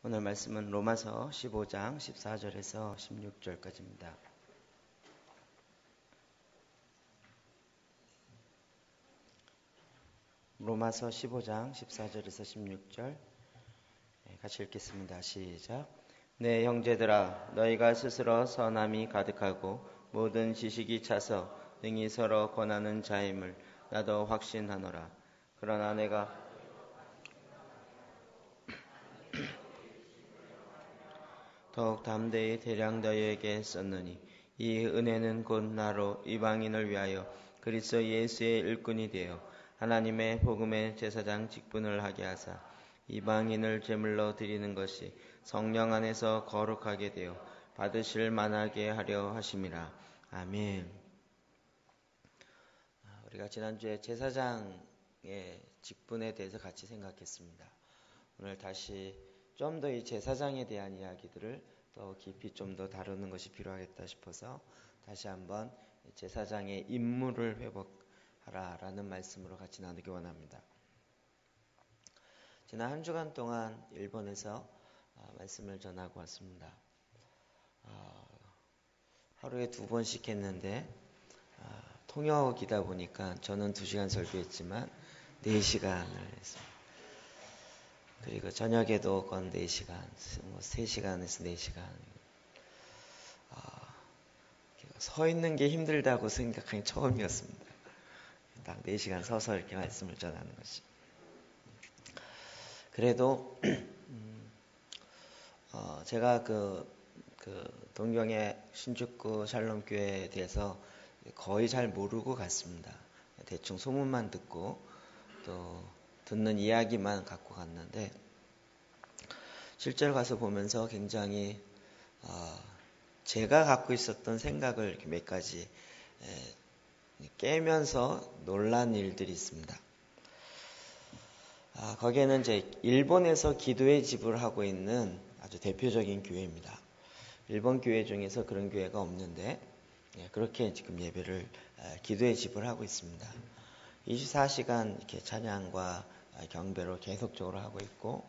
오늘 말씀은 로마서 15장 14절에서 16절까지입니다. 로마서 15장 14절에서 16절 같이 읽겠습니다. 시작. 내 형제들아, 너희가 스스로 선함이 가득하고 모든 지식이 차서 능히 서로 권하는 자임을 나도 확신하노라. 그러나 내가 더욱 담대히 대량 너희에게 썼느니 이 은혜는 곧 나로 이방인을 위하여 그리스도 예수의 일꾼이 되어 하나님의 복음의 제사장 직분을 하게 하사 이방인을 제물로 드리는 것이 성령 안에서 거룩하게 되어 받으실 만하게 하려 하심이라. 아멘. 우리가 지난주에 제사장의 직분에 대해서 같이 생각했습니다. 오늘 다시 좀 더 이 제사장에 대한 이야기들을 더 깊이 좀 더 다루는 것이 필요하겠다 싶어서 다시 한번 제사장의 임무를 회복하라라는 말씀으로 같이 나누기 원합니다. 지난 한 주간 동안 일본에서 말씀을 전하고 왔습니다. 하루에 2번씩 했는데 통역이다 보니까 저는 2시간 설교했지만 4시간을 했습니다. 그리고 저녁에도 건 4시간, 3시간에서 4시간. 서 있는 게 힘들다고 생각한 게 처음이었습니다. 딱 4시간 서서 이렇게 말씀을 전하는 것이. 그래도 제가 그 동경의 신축구 샬롬교회에 대해서 거의 잘 모르고 갔습니다. 대충 소문만 듣고 또 듣는 이야기만 갖고 갔는데 실제로 가서 보면서 굉장히 제가 갖고 있었던 생각을 이렇게 몇 가지 깨면서 놀란 일들이 있습니다. 거기에는 이제 일본에서 기도의 집을 하고 있는 아주 대표적인 교회입니다. 일본 교회 중에서 그런 교회가 없는데 그렇게 지금 예배를 기도의 집을 하고 있습니다. 24시간 이렇게 찬양과 경배로 계속적으로 하고 있고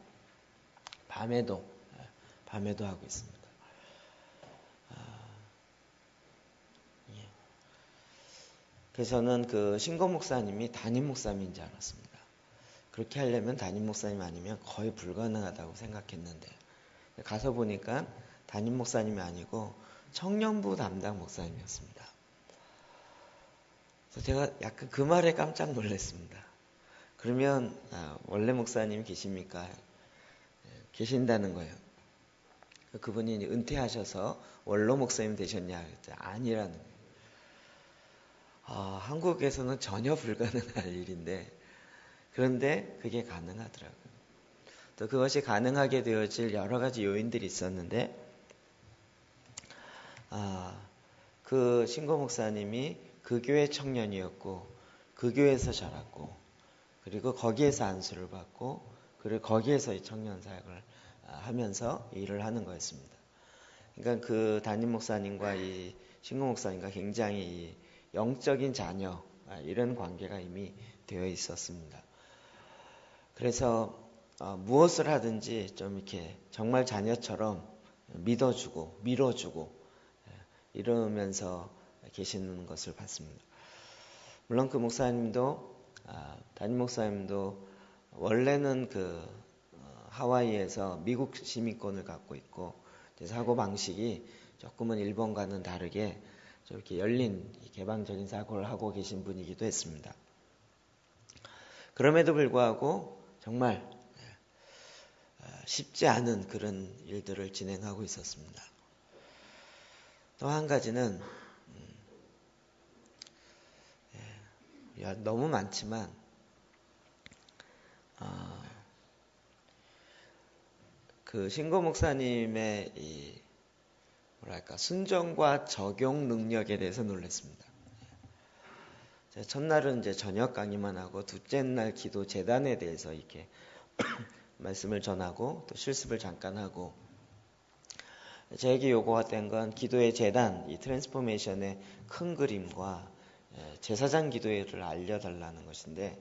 밤에도 하고 있습니다. 그래서는 그 신고 목사님이 담임 목사님인 줄 알았습니다. 그렇게 하려면 담임 목사님 아니면 거의 불가능하다고 생각했는데 가서 보니까 담임 목사님이 아니고 청년부 담당 목사님이었습니다. 그래서 제가 약간 그 말에 깜짝 놀랐습니다. 그러면 원래 목사님 계십니까? 계신다는 거예요. 그분이 은퇴하셔서 원로 목사님 되셨냐? 아니라는 거예요. 한국에서는 전혀 불가능한 일인데 그런데 그게 가능하더라고요. 또 그것이 가능하게 되어질 여러 가지 요인들이 있었는데 그 신고 목사님이 그 교회 청년이었고 그 교회에서 자랐고 그리고 거기에서 안수를 받고 그리고 거기에서 이 청년 사역을 하면서 일을 하는 거였습니다. 그러니까 그 담임 목사님과 이 신고 목사님과 굉장히 영적인 자녀 이런 관계가 이미 되어 있었습니다. 그래서 무엇을 하든지 좀 이렇게 정말 자녀처럼 믿어주고 밀어주고 이러면서 계시는 것을 봤습니다. 물론 그 목사님도 담임 목사님도 원래는 그 하와이에서 미국 시민권을 갖고 있고 사고 방식이 조금은 일본과는 다르게 좀 이렇게 열린 개방적인 사고를 하고 계신 분이기도 했습니다. 그럼에도 불구하고 정말 쉽지 않은 그런 일들을 진행하고 있었습니다. 또 한 가지는 너무 많지만 그 신고 목사님의 이 순종과 적용 능력에 대해서 놀랐습니다. 첫날은 이제 저녁 강의만 하고 둘째 날 기도 재단에 대해서 이렇게 말씀을 전하고 또 실습을 잠깐 하고 저에게 요구가 된 건 기도의 재단, 이 트랜스포메이션의 큰 그림과 제사장 기도회를 알려달라는 것인데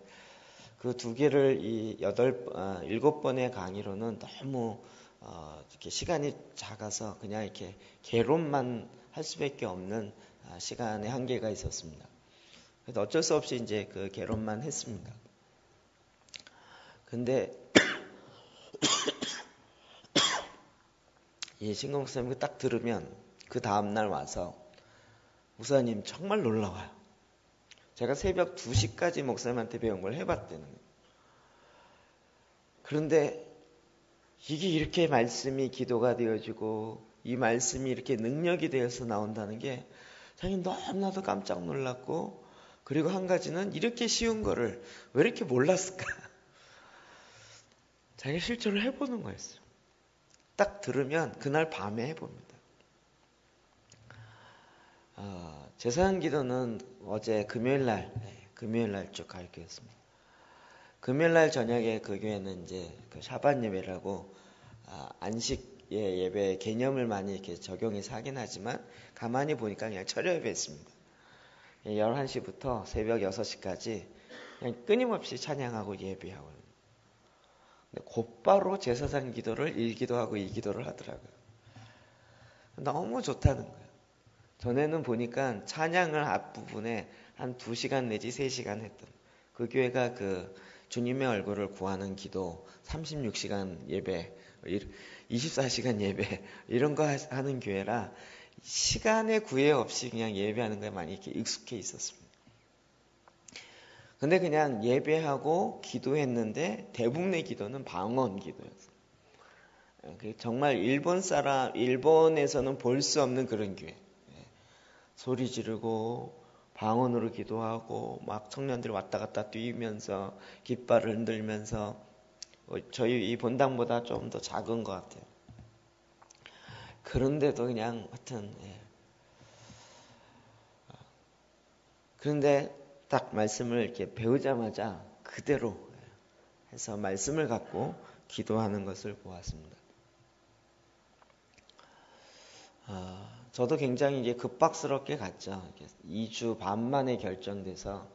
그 두 개를 이 7번의 강의로는 너무 이렇게 시간이 작아서 그냥 이렇게 개론만 할 수밖에 없는 시간의 한계가 있었습니다. 그래서 어쩔 수 없이 이제 그 개론만 했습니다. 근데 이 신공 목사님 딱 들으면 그 다음날 와서 목사님 정말 놀라워요. 제가 새벽 2시까지 목사님한테 배운 걸 해봤다는 거예요. 그런데 이게 이렇게 말씀이 기도가 되어지고 이 말씀이 이렇게 능력이 되어서 나온다는 게 자기 너무나도 깜짝 놀랐고, 그리고 한 가지는 이렇게 쉬운 거를 왜 이렇게 몰랐을까? 자기가 실천을 해보는 거였어요. 딱 들으면 그날 밤에 해봅니다. 제사장 기도는 어제 금요일날 쭉 가르쳤습니다. 금요일날 저녁에 그 교회는 이제 그 샤반 예배라고 안식 예배 개념을 많이 이렇게 적용해서 하긴 하지만 가만히 보니까 그냥 철야 예배였습니다. 11시부터 새벽 6시까지 그냥 끊임없이 찬양하고 예배하고, 곧바로 제사장 기도를 1기도하고 2기도를 하더라고요. 너무 좋다는 거예요. 전에는 보니까 찬양을 앞부분에 한 2시간 내지 3시간 했던, 그 교회가 그 주님의 얼굴을 구하는 기도, 36시간 예배, 24시간 예배 이런 거 하는 교회라 시간의 구애 없이 그냥 예배하는 거에 많이 이렇게 익숙해 있었습니다. 근데 그냥 예배하고 기도했는데 대부분의 기도는 방언 기도였어요. 정말 일본에서는 볼 수 없는 그런 교회. 소리 지르고 방언으로 기도하고 막 청년들이 왔다 갔다 뛰면서 깃발을 흔들면서, 저희 이 본당보다 좀 더 작은 것 같아요. 그런데도 그냥 하여튼 그런데 딱 말씀을 이렇게 배우자마자 그대로 해서 말씀을 갖고 기도하는 것을 보았습니다. 저도 굉장히 이게 급박스럽게 갔죠. 2주 반 만에 결정돼서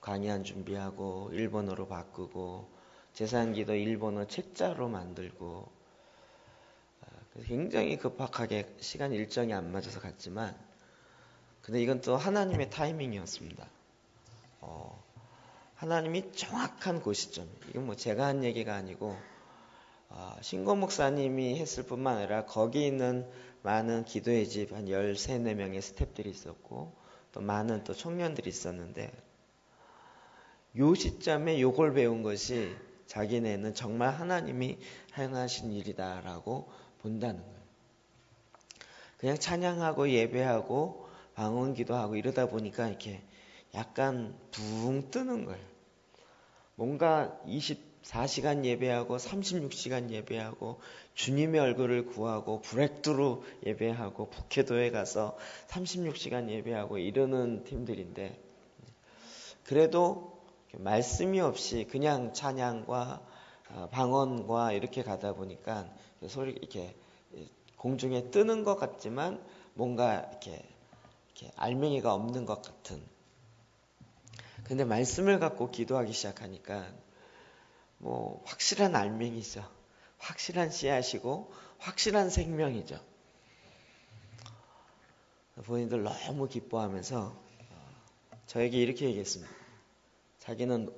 강의안 준비하고 일본어로 바꾸고 제사기도 일본어 책자로 만들고, 굉장히 급박하게 시간 일정이 안 맞아서 갔지만, 근데 이건 또 하나님의 타이밍이었습니다. 하나님이 정확한 그 시점, 이건 뭐 제가 한 얘기가 아니고 신고 목사님이 했을 뿐만 아니라 거기 있는 많은 기도의 집 한 13, 14명의 스태프들이 있었고 또 많은 또 청년들이 있었는데, 요 시점에 요걸 배운 것이 자기네는 정말 하나님이 행하신 일이다라고 본다는 거예요. 그냥 찬양하고 예배하고 방언 기도하고 이러다 보니까 이렇게 약간 붕 뜨는 거예요. 뭔가 24시간 예배하고 36시간 예배하고 주님의 얼굴을 구하고 브렉드루 예배하고 북해도에 가서 36시간 예배하고 이러는 팀들인데, 그래도 말씀이 없이 그냥 찬양과 방언과 이렇게 가다 보니까 소리 이렇게 공중에 뜨는 것 같지만 뭔가 이렇게 알맹이가 없는 것 같은. 근데 말씀을 갖고 기도하기 시작하니까 뭐 확실한 알맹이죠. 확실한 씨앗이고 확실한 생명이죠. 본인들 너무 기뻐하면서 저에게 이렇게 얘기했습니다. 자기는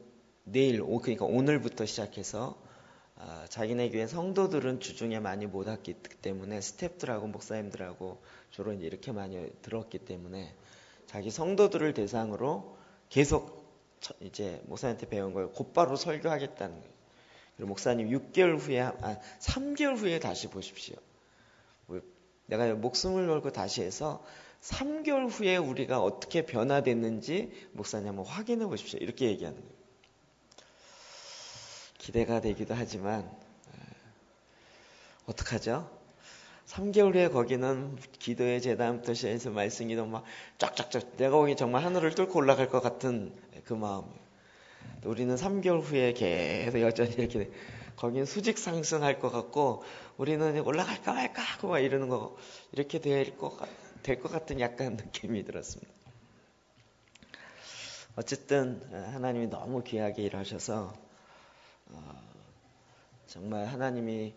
내일, 그러니까 오늘부터 시작해서 자기네 교회 성도들은 주중에 많이 못 왔기 때문에 스태프들하고 목사님들하고 주로 이렇게 많이 들었기 때문에 자기 성도들을 대상으로 계속 이제 목사님한테 배운 걸 곧바로 설교하겠다는 거예요. 그리고 목사님 3개월 후에 다시 보십시오. 내가 목숨을 걸고 다시 해서 3개월 후에 우리가 어떻게 변화됐는지 목사님 한번 확인해 보십시오. 이렇게 얘기하는 거예요. 기대가 되기도 하지만 어떡하죠? 3개월 후에 거기는 기도의 재단부터 시작해서 말씀 기도 막 쫙쫙쫙, 내가 보기엔 정말 하늘을 뚫고 올라갈 것 같은 그 마음이에요. 우리는 3개월 후에 계속 여전히 이렇게 거기는 수직 상승할 것 같고 우리는 올라갈까 말까 하고 막 이러는 거, 이렇게 될 것 같은 약간 느낌이 들었습니다. 어쨌든 하나님이 너무 귀하게 일하셔서 정말 하나님이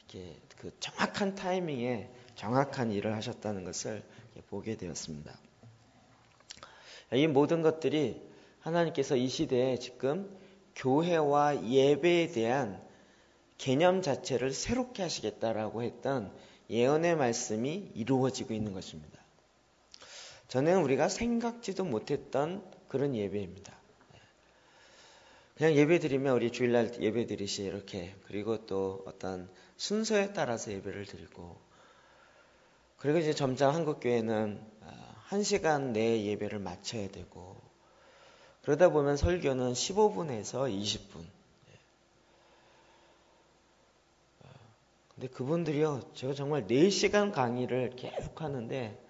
이렇게 그 정확한 타이밍에 정확한 일을 하셨다는 것을 보게 되었습니다. 이 모든 것들이 하나님께서 이 시대에 지금 교회와 예배에 대한 개념 자체를 새롭게 하시겠다라고 했던 예언의 말씀이 이루어지고 있는 것입니다. 저는 우리가 생각지도 못했던 그런 예배입니다. 그냥 예배 드리면 우리 주일날 예배 드리시 이렇게, 그리고 또 어떤 순서에 따라서 예배를 드리고, 그리고 이제 점점 한국교회는 1시간 내에 예배를 마쳐야 되고, 그러다 보면 설교는 15분에서 20분. 근데 그분들이요, 제가 정말 4시간 강의를 계속 하는데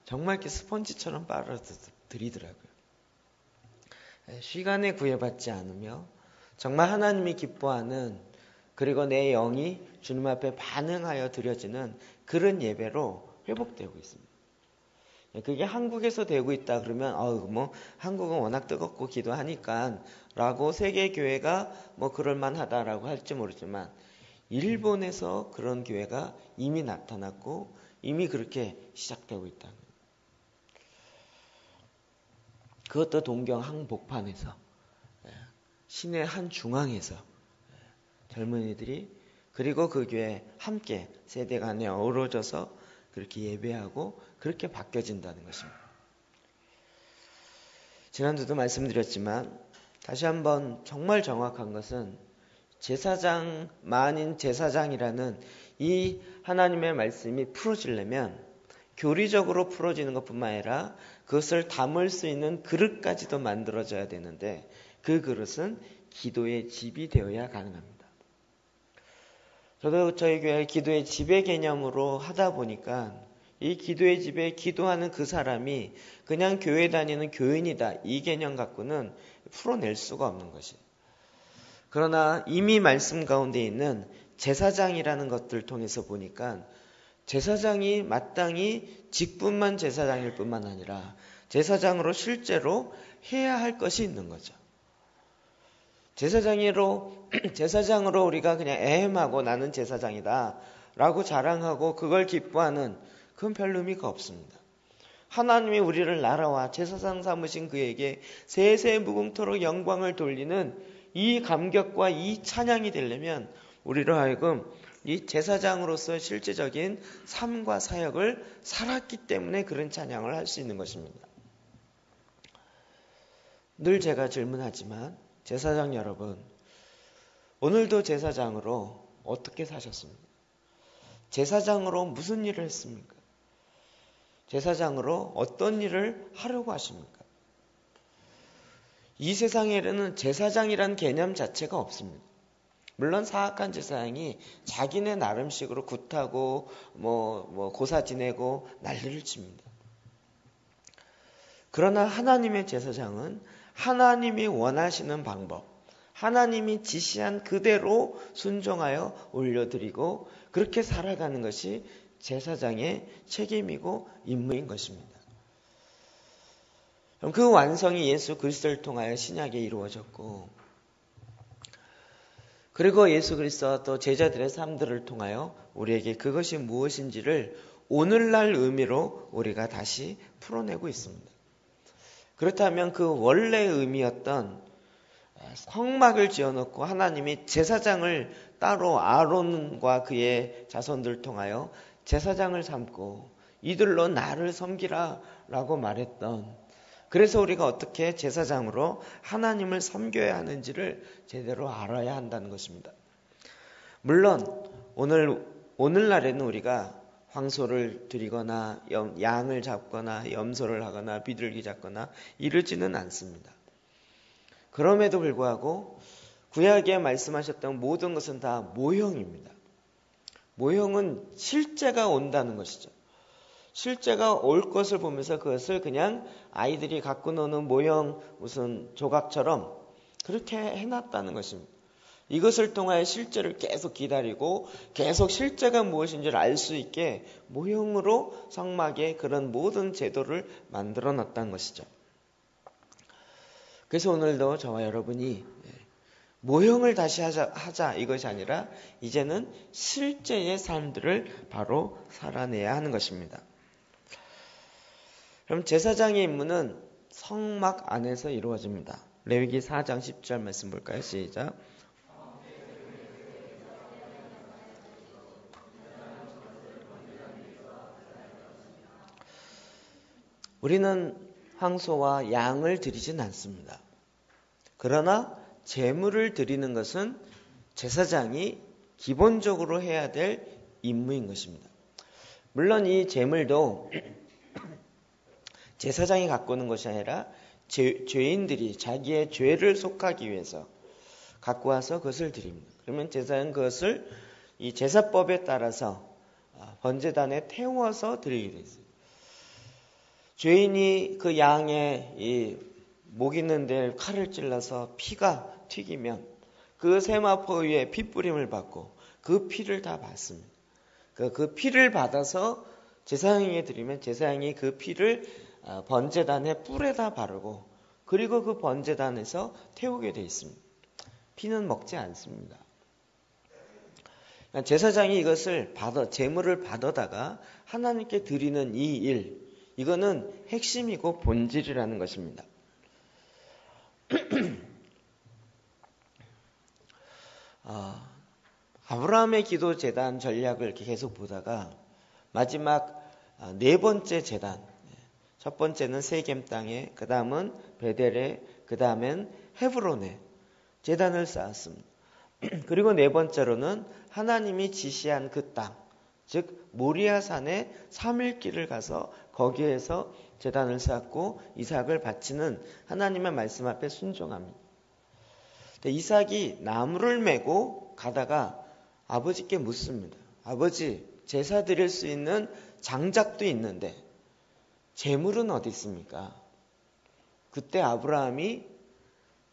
정말 이렇게 스펀지처럼 빨아들이더라고요. 시간에 구애받지 않으며 정말 하나님이 기뻐하는, 그리고 내 영이 주님 앞에 반응하여 드려지는 그런 예배로 회복되고 있습니다. 그게 한국에서 되고 있다 그러면 한국은 워낙 뜨겁고 기도하니까 라고 세계 교회가 그럴만하다라고 할지 모르지만, 일본에서 그런 교회가 이미 나타났고 이미 그렇게 시작되고 있다. 그것도 동경 항복판에서, 시내 한 중앙에서 젊은이들이, 그리고 그 교회에 함께 세대 간에 어우러져서 그렇게 예배하고 그렇게 바뀌어진다는 것입니다. 지난주도 말씀드렸지만 다시 한번 정말 정확한 것은, 제사장 만인 제사장이라는 이 하나님의 말씀이 풀어지려면 교리적으로 풀어지는 것뿐만 아니라 그것을 담을 수 있는 그릇까지도 만들어져야 되는데, 그 그릇은 기도의 집이 되어야 가능합니다. 저도 저희 교회 기도의 집의 개념으로 하다 보니까 이 기도의 집에 기도하는 그 사람이 그냥 교회 다니는 교인이다, 이 개념 갖고는 풀어낼 수가 없는 것이에요. 그러나 이미 말씀 가운데 있는 제사장이라는 것들을 통해서 보니까, 제사장이 마땅히 직분만 제사장일 뿐만 아니라 제사장으로 실제로 해야 할 것이 있는 거죠. 제사장으로 우리가 그냥 애헴하고 나는 제사장이다 라고 자랑하고 그걸 기뻐하는, 그건 별 의미가 없습니다. 하나님이 우리를 나라와 제사장 삼으신 그에게 세세 무궁토록 영광을 돌리는 이 감격과 이 찬양이 되려면 우리로 하여금 이 제사장으로서 실제적인 삶과 사역을 살았기 때문에 그런 찬양을 할 수 있는 것입니다. 늘 제가 질문하지만, 제사장 여러분, 오늘도 제사장으로 어떻게 사셨습니까? 제사장으로 무슨 일을 했습니까? 제사장으로 어떤 일을 하려고 하십니까? 이 세상에는 제사장이란 개념 자체가 없습니다. 물론 사악한 제사장이 자기네 나름식으로 굿하고 고사 지내고 난리를 칩니다. 그러나 하나님의 제사장은 하나님이 원하시는 방법, 하나님이 지시한 그대로 순종하여 올려드리고 그렇게 살아가는 것이 제사장의 책임이고 임무인 것입니다. 그 완성이 예수 그리스도를 통하여 신약에 이루어졌고, 그리고 예수 그리스도와 또 제자들의 삶들을 통하여 우리에게 그것이 무엇인지를 오늘날 의미로 우리가 다시 풀어내고 있습니다. 그렇다면 그 원래의 의미였던 성막을 지어놓고 하나님이 제사장을 따로 아론과 그의 자손들을 통하여 제사장을 삼고 이들로 나를 섬기라 라고 말했던, 그래서 우리가 어떻게 제사장으로 하나님을 섬겨야 하는지를 제대로 알아야 한다는 것입니다. 물론 오늘날에는 우리가 황소를 드리거나 양을 잡거나 염소를 하거나 비둘기 잡거나 이러지는 않습니다. 그럼에도 불구하고 구약에 말씀하셨던 모든 것은 다 모형입니다. 모형은 실제가 온다는 것이죠. 실제가 올 것을 보면서 그것을 그냥 아이들이 갖고 노는 모형 무슨 조각처럼 그렇게 해놨다는 것입니다. 이것을 통하여 실제를 계속 기다리고 계속 실제가 무엇인지를 알 수 있게 모형으로 성막에 그런 모든 제도를 만들어 놨다는 것이죠. 그래서 오늘도 저와 여러분이 모형을 다시 하자 이것이 아니라 이제는 실제의 삶들을 바로 살아내야 하는 것입니다. 그럼 제사장의 임무는 성막 안에서 이루어집니다. 레위기 4장 10절 말씀 볼까요? 시작. 우리는 황소와 양을 드리진 않습니다. 그러나 제물을 드리는 것은 제사장이 기본적으로 해야 될 임무인 것입니다. 물론 이 제물도 제사장이 갖고 오는 것이 아니라 죄인들이 자기의 죄를 속하기 위해서 갖고 와서 그것을 드립니다. 그러면 제사장은 그것을 이 제사법에 따라서 번제단에 태워서 드리게 되어 있어요. 죄인이 그 양의 이 목 있는 데를 칼을 찔러서 피가 튀기면 그 세마포 위에 핏부림을 받고 그 피를 다 받습니다. 그 피를 받아서 제사장에게 드리면 제사장이 그 피를 번제단의 뿔에다 바르고 그리고 그 번제단에서 태우게 되어 있습니다. 피는 먹지 않습니다. 제사장이 이것을 제물을 받아다가 하나님께 드리는 이 일, 이거는 핵심이고 본질이라는 것입니다. 아브라함의 기도 제단 전략을 이렇게 계속 보다가 마지막 네 번째 제단, 첫 번째는 세겜 땅에, 그 다음은 베델에, 그 다음엔 헤브론에 제단을 쌓았습니다. 그리고 네 번째로는 하나님이 지시한 그 땅, 즉 모리아산에 3일길을 가서 거기에서 제단을 쌓고 이삭을 바치는 하나님의 말씀 앞에 순종합니다. 이삭이 나무를 메고 가다가 아버지께 묻습니다. 아버지, 제사 드릴 수 있는 장작도 있는데 제물은 어디 있습니까? 그때 아브라함이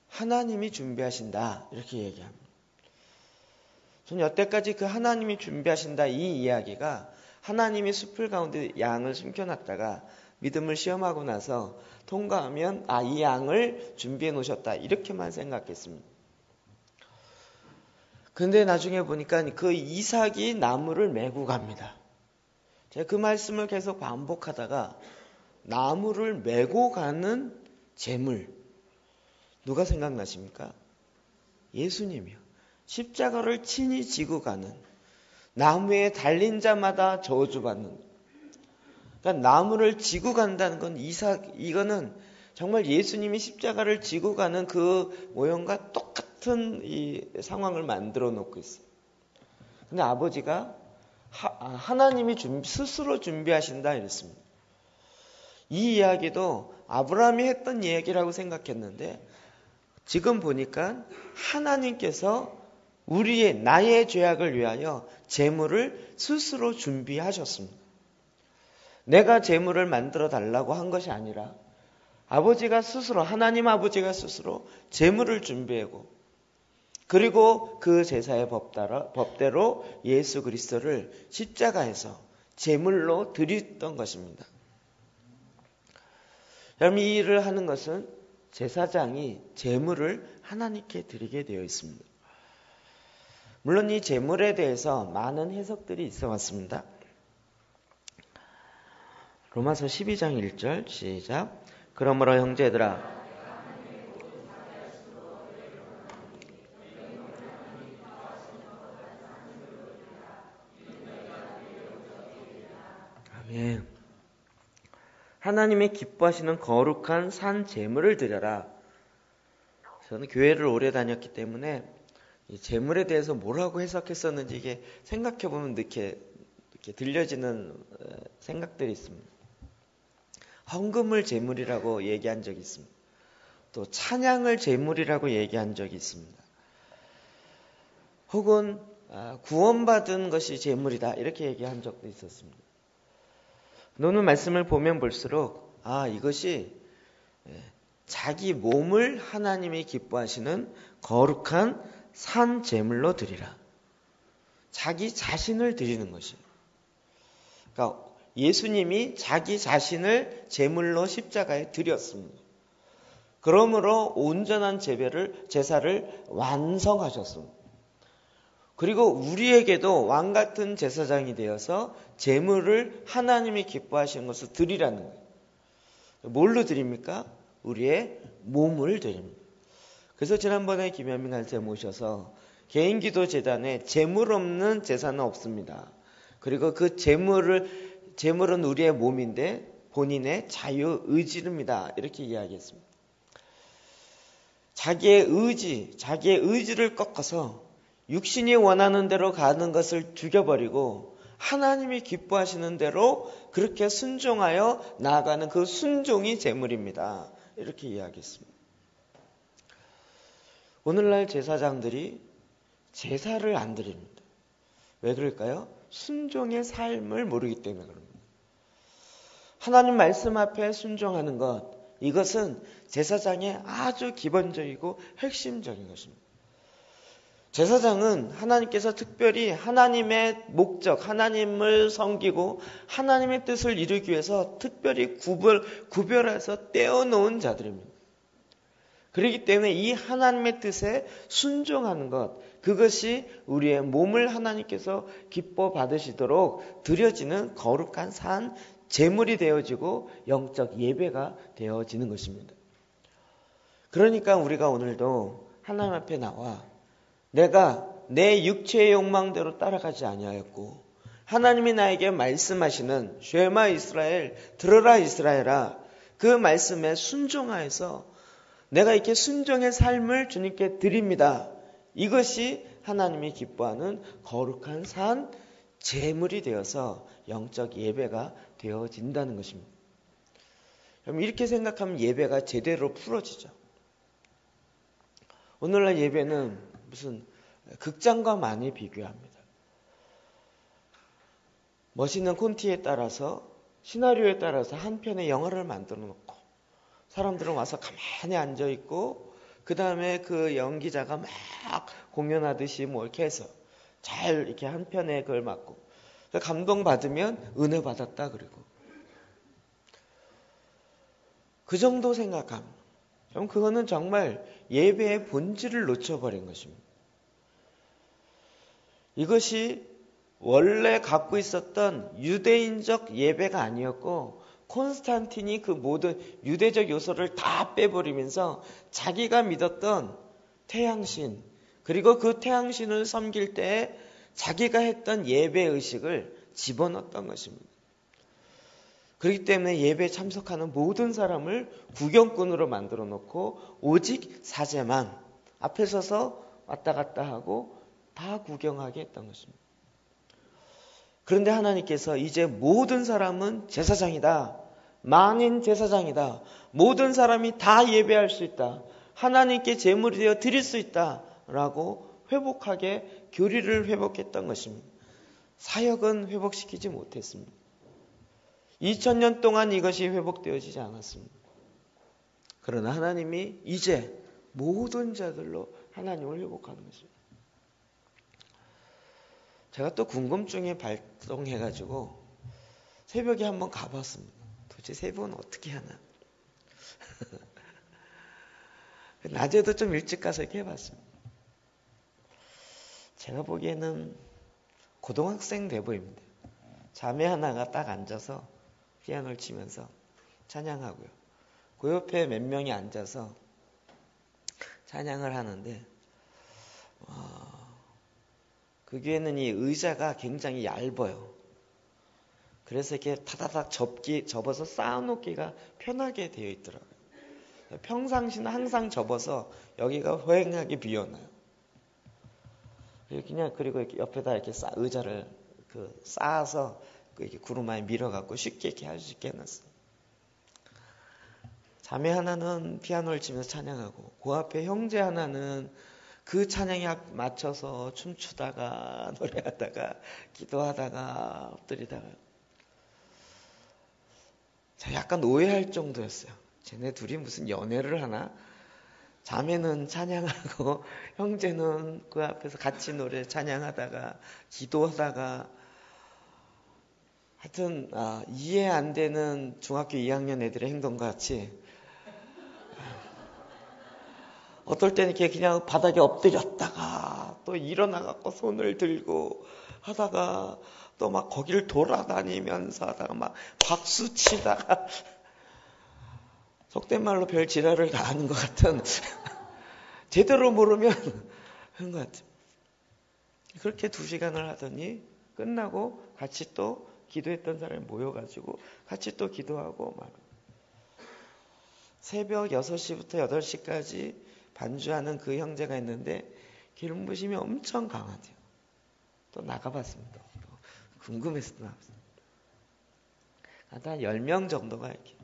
하나님이 준비하신다 이렇게 얘기합니다. 저는 여태까지 그 하나님이 준비하신다 이 이야기가 하나님이 숲을 가운데 양을 숨겨놨다가 믿음을 시험하고 나서 통과하면 이 양을 준비해 놓으셨다 이렇게만 생각했습니다. 근데 나중에 보니까 그 이삭이 나무를 메고 갑니다. 제가 그 말씀을 계속 반복하다가 나무를 메고 가는 제물 누가 생각나십니까? 예수님이요. 십자가를 친히 지고 가는 나무에 달린 자마다 저주받는. 그러니까 나무를 지고 간다는 건 이거는 정말 예수님이 십자가를 지고 가는 그 모형과 똑같은 이 상황을 만들어 놓고 있어요. 근데 아버지가 하나님이 스스로 준비하신다 이랬습니다. 이 이야기도 아브라함이 했던 이야기라고 생각했는데 지금 보니까 하나님께서 나의 죄악을 위하여 제물을 스스로 준비하셨습니다. 내가 제물을 만들어 달라고 한 것이 아니라 아버지가 스스로, 하나님 아버지가 스스로 제물을 준비하고 그리고 그 제사의 법대로 예수 그리스도를 십자가에서 제물로 드렸던 것입니다. 여러분, 이 일을 하는 것은 제사장이 제물을 하나님께 드리게 되어 있습니다. 물론 이 제물에 대해서 많은 해석들이 있어 왔습니다. 로마서 12장 1절 시작. 그러므로 형제들아 아멘. 하나님의 기뻐하시는 거룩한 산 제물을 드려라. 저는 교회를 오래 다녔기 때문에 이 제물에 대해서 뭐라고 해석했었는지 이게 생각해보면 이렇게 들려지는 생각들이 있습니다. 헌금을 제물이라고 얘기한 적이 있습니다. 또 찬양을 제물이라고 얘기한 적이 있습니다. 혹은 구원받은 것이 제물이다 이렇게 얘기한 적도 있었습니다. 오늘 말씀을 보면 볼수록 이것이 자기 몸을 하나님이 기뻐하시는 거룩한 산 제물로 드리라. 자기 자신을 드리는 것이에요. 그러니까 예수님이 자기 자신을 제물로 십자가에 드렸습니다. 그러므로 온전한 제사를 완성하셨습니다. 그리고 우리에게도 왕 같은 제사장이 되어서 제물을 하나님이 기뻐하시는 것을 드리라는 거예요. 뭘로 드립니까? 우리의 몸을 드립니다. 그래서 지난번에 김현민 간사님 모셔서 개인기도 재단에 제물 없는 제사는 없습니다. 그리고 그 제물은 우리의 몸인데 본인의 자유 의지입니다. 이렇게 이야기했습니다. 자기의 의지를 꺾어서 육신이 원하는 대로 가는 것을 죽여버리고 하나님이 기뻐하시는 대로 그렇게 순종하여 나아가는 그 순종이 제물입니다. 이렇게 이야기했습니다. 오늘날 제사장들이 제사를 안 드립니다. 왜 그럴까요? 순종의 삶을 모르기 때문에 그럽니다. 하나님 말씀 앞에 순종하는 것, 이것은 제사장의 아주 기본적이고 핵심적인 것입니다. 제사장은 하나님께서 특별히 하나님의 목적, 하나님을 섬기고 하나님의 뜻을 이루기 위해서 특별히 구별해서 떼어놓은 자들입니다. 그렇기 때문에 이 하나님의 뜻에 순종하는 것, 그것이 우리의 몸을 하나님께서 기뻐 받으시도록 드려지는 거룩한 산 제물이 되어지고 영적 예배가 되어지는 것입니다. 그러니까 우리가 오늘도 하나님 앞에 나와 내가 내 육체의 욕망대로 따라가지 아니하였고 하나님이 나에게 말씀하시는 쉐마 이스라엘, 들어라 이스라엘아, 그 말씀에 순종하여서 내가 이렇게 순종의 삶을 주님께 드립니다. 이것이 하나님이 기뻐하는 거룩한 산 제물이 되어서 영적 예배가 되어진다는 것입니다. 그럼 이렇게 생각하면 예배가 제대로 풀어지죠. 오늘날 예배는 무슨 극장과 많이 비교합니다. 멋있는 콘티에 따라서 시나리오에 따라서 한 편의 영화를 만들어 놓고 사람들은 와서 가만히 앉아 있고 그 다음에 그 연기자가 막 공연하듯이 뭐 이렇게 해서 잘 이렇게 한 편의 그걸 맡고 감동 받으면 은혜 받았다 그리고 그 정도 생각함. 그럼 그거는 정말 예배의 본질을 놓쳐버린 것입니다. 이것이 원래 갖고 있었던 유대인적 예배가 아니었고 콘스탄틴이 그 모든 유대적 요소를 다 빼버리면서 자기가 믿었던 태양신 그리고 그 태양신을 섬길 때 자기가 했던 예배의식을 집어넣었던 것입니다. 그렇기 때문에 예배에 참석하는 모든 사람을 구경꾼으로 만들어 놓고 오직 사제만 앞에 서서 왔다 갔다 하고 다 구경하게 했던 것입니다. 그런데 하나님께서 이제 모든 사람은 제사장이다. 만인 제사장이다. 모든 사람이 다 예배할 수 있다. 하나님께 제물이 되어 드릴 수 있다. 라고 회복하게 교리를 회복했던 것입니다. 사역은 회복시키지 못했습니다. 2000년 동안 이것이 회복되어지지 않았습니다. 그러나 하나님이 이제 모든 자들로 하나님을 회복하는 것입니다. 제가 또 궁금증이 발동해가지고 새벽에 한번 가봤습니다. 도대체 새벽은 어떻게 하나. 낮에도 좀 일찍 가서 이렇게 해봤습니다. 제가 보기에는 고등학생 돼 보입니다. 자매 하나가 딱 앉아서 피아노를 치면서 찬양하고요. 그 옆에 몇 명이 앉아서 찬양을 하는데 그 교회는 이 의자가 굉장히 얇아요. 그래서 이렇게 타다닥 접어서 쌓아놓기가 편하게 되어 있더라고요. 평상시는 항상 접어서 여기가 허행하게 비어나요. 그리고 이렇게 옆에다 이렇게 의자를 쌓아서 이렇게 구루마에 밀어갖고 쉽게 이렇게 할 수 있게 해놨어요. 자매 하나는 피아노를 치면서 찬양하고 그 앞에 형제 하나는 그 찬양에 맞춰서 춤추다가 노래하다가 기도하다가 엎드리다가 약간 오해할 정도였어요. 쟤네 둘이 무슨 연애를 하나? 자매는 찬양하고 형제는 그 앞에서 같이 노래 찬양하다가 기도하다가 하여튼 이해 안 되는 중학교 2학년 애들의 행동과 같이 어떨 때는 이렇게 그냥 바닥에 엎드렸다가 또 일어나갖고 손을 들고 하다가 또 막 거기를 돌아다니면서 하다가 막 박수 치다가 속된 말로 별 지랄을 다 하는 것 같은 제대로 모르면 하는 것 같아요. 그렇게 2시간을 하더니 끝나고 같이 또 기도했던 사람이 모여가지고 같이 또 기도하고 막 새벽 6시부터 8시까지 반주하는 그 형제가 있는데 기름부심이 엄청 강하대요. 또 나가봤습니다. 궁금해서 나왔습니다. 한 10명 정도가 이렇게.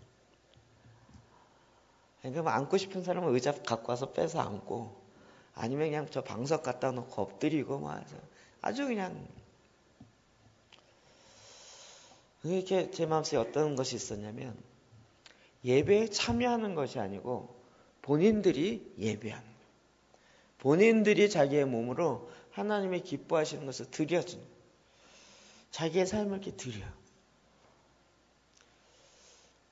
그러니까 안고 싶은 사람은 의자 갖고 와서 빼서 안고, 아니면 그냥 저 방석 갖다 놓고 엎드리고 뭐 아주 그냥. 이렇게 제 마음속에 어떤 것이 있었냐면, 예배에 참여하는 것이 아니고 본인들이 예배하는 거예요. 본인들이 자기의 몸으로 하나님의 기뻐하시는 것을 드려주는 거예요. 자기의 삶을 이렇게 드려.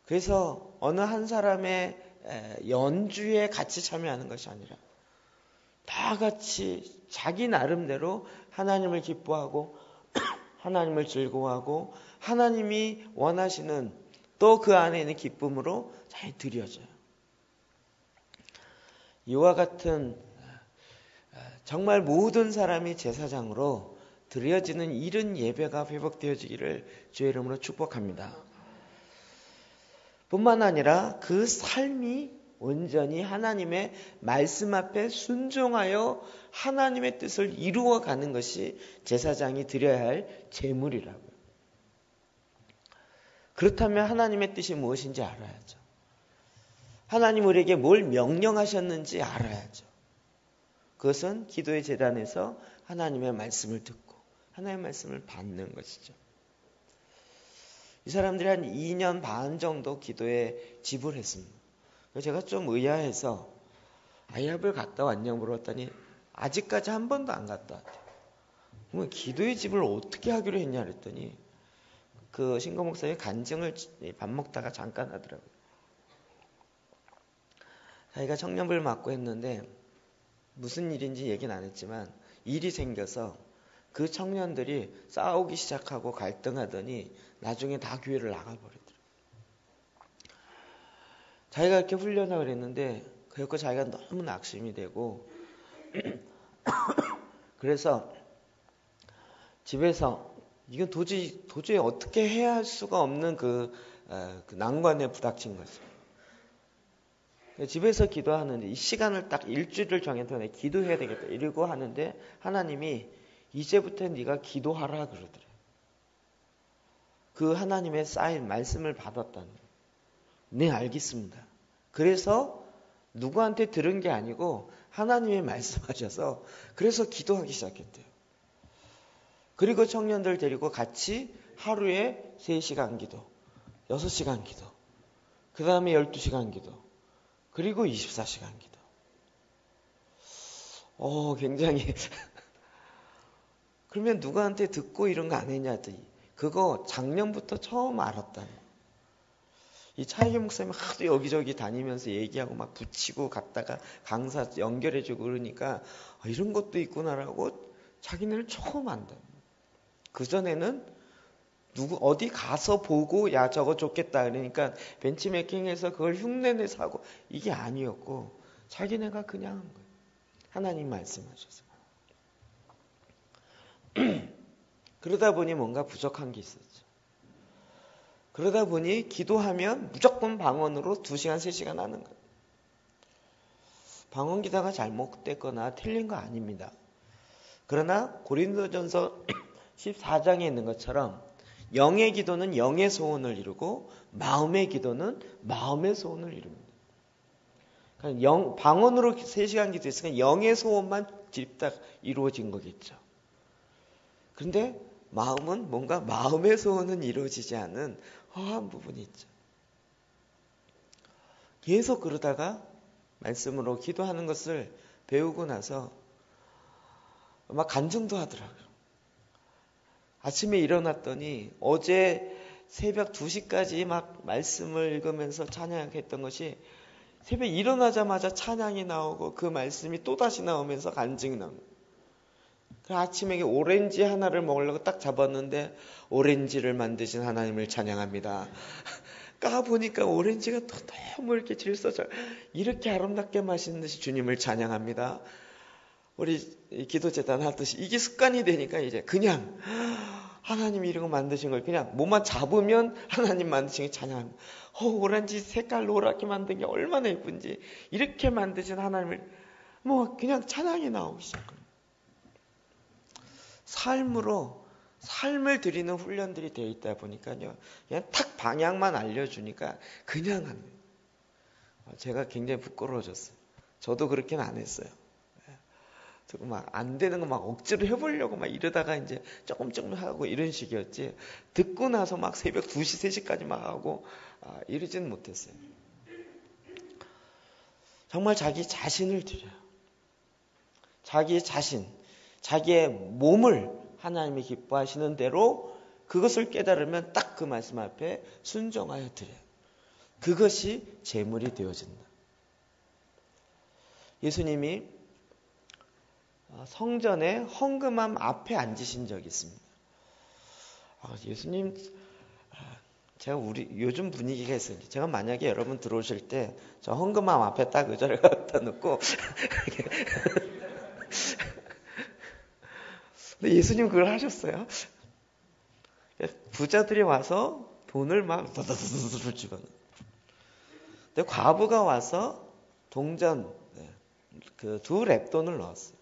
그래서 어느 한 사람의 연주에 같이 참여하는 것이 아니라 다 같이 자기 나름대로 하나님을 기뻐하고 하나님을 즐거워하고 하나님이 원하시는 또 그 안에 있는 기쁨으로 잘 드려져요. 이와 같은 정말 모든 사람이 제사장으로 드려지는 이런 예배가 회복되어지기를 주의 이름으로 축복합니다. 뿐만 아니라 그 삶이 온전히 하나님의 말씀 앞에 순종하여 하나님의 뜻을 이루어가는 것이 제사장이 드려야 할 제물이라고요. 그렇다면 하나님의 뜻이 무엇인지 알아야죠. 하나님 우리에게 뭘 명령하셨는지 알아야죠. 그것은 기도의 제단에서 하나님의 말씀을 듣고 하나님의 말씀을 받는 것이죠. 이 사람들이 한 2년 반 정도 기도에 지불했습니다. 제가 좀 의아해서 아이합을 갔다 왔냐고 물었더니 아직까지 한 번도 안 갔다 왔대요. 그러면 기도의 집을 어떻게 하기로 했냐 그랬더니 그 신고 목사님 간증을 밥 먹다가 잠깐 하더라고요. 자기가 청년부를 맡고 했는데 무슨 일인지 얘기는 안 했지만 일이 생겨서 그 청년들이 싸우기 시작하고 갈등하더니 나중에 다 교회를 나가버리더라고요. 자기가 이렇게 훈련을 했는데 그래서 자기가 너무 낙심이 되고 그래서 집에서 이건 도저히 어떻게 해야 할 수가 없는 그 난관에 부닥친 거죠. 집에서 기도하는데 이 시간을 딱 일주일을 정해서 기도해야 되겠다 이러고 하는데 하나님이 이제부터 네가 기도하라 그러더래요. 그 하나님의 쌓인 말씀을 받았다는 거예요. 네, 알겠습니다. 그래서 누구한테 들은 게 아니고 하나님의 말씀하셔서 그래서 기도하기 시작했대요. 그리고 청년들 데리고 같이 하루에 3시간 기도, 6시간 기도, 그 다음에 12시간 기도, 그리고 24시간 기도. 굉장히 그러면 누구한테 듣고 이런 거 안 했냐 했더니 그거 작년부터 처음 알았다는 거예요. 이 차이기 목사님이 하도 여기저기 다니면서 얘기하고 막 붙이고 갔다가 강사 연결해주고 그러니까 이런 것도 있구나라고 자기네를 처음 안다. 그전에는 어디 가서 보고 야 저거 좋겠다 그러니까 벤치메이킹해서 그걸 흉내내서 하고 이게 아니었고 자기네가 그냥 한 거예요. 하나님 말씀하셔서. 그러다 보니 뭔가 부족한 게 있었죠. 그러다 보니 기도하면 무조건 방언으로 2시간, 3시간 하는 거예요. 방언 기도가 잘못됐거나 틀린 거 아닙니다. 그러나 고린도전서 14장에 있는 것처럼 영의 기도는 영의 소원을 이루고 마음의 기도는 마음의 소원을 이룹니다. 그러니까 방언으로 3시간 기도했으니까 영의 소원만 집딱 이루어진 거겠죠. 그런데 마음은 뭔가 마음의 소원은 이루어지지 않은 허한 부분이 있죠. 계속 그러다가 말씀으로 기도하는 것을 배우고 나서 막 간증도 하더라고요. 아침에 일어났더니 어제 새벽 2시까지 막 말씀을 읽으면서 찬양했던 것이 새벽에 일어나자마자 찬양이 나오고 그 말씀이 또다시 나오면서 간증이 나옵니다. 그 아침에 오렌지 하나를 먹으려고 딱 잡았는데 오렌지를 만드신 하나님을 찬양합니다. 까보니까 오렌지가 또 너무 이렇게 질서져 이렇게 아름답게 마시는 듯이 주님을 찬양합니다. 우리 기도재단 하듯이 이게 습관이 되니까 이제 그냥 하나님이 이런 거 만드신 걸 그냥 뭐만 잡으면 하나님 만드신 게 찬양합니다. 오렌지 색깔 노랗게 만든 게 얼마나 예쁜지 이렇게 만드신 하나님을 뭐 그냥 찬양이 나오기 시작합니다. 삶을 드리는 훈련들이 되어 있다 보니까요. 그냥 탁 방향만 알려주니까 그냥 합니다. 제가 굉장히 부끄러워졌어요. 저도 그렇게는 안 했어요. 막 안 되는 거 막 억지로 해보려고 막 이러다가 이제 조금 하고 이런 식이었지. 듣고 나서 막 새벽 2시, 3시까지 막 하고 이러지는 못했어요. 정말 자기 자신을 드려요. 자기 자신, 자기의 몸을 하나님이 기뻐하시는 대로 그것을 깨달으면 딱 그 말씀 앞에 순종하여 드려요. 그것이 제물이 되어진다. 예수님이 성전에 헌금함 앞에 앉으신 적이 있습니다. 예수님, 제가 요즘 분위기가 있어요. 제가 만약에 여러분 들어오실 때 저 헌금함 앞에 딱 의자를 갖다 놓고 근데 예수님 그걸 하셨어요. 부자들이 와서 돈을 막 두두두두두 집어넣어요. 근데 과부가 와서 동전 그 2랩돈을 넣었어요.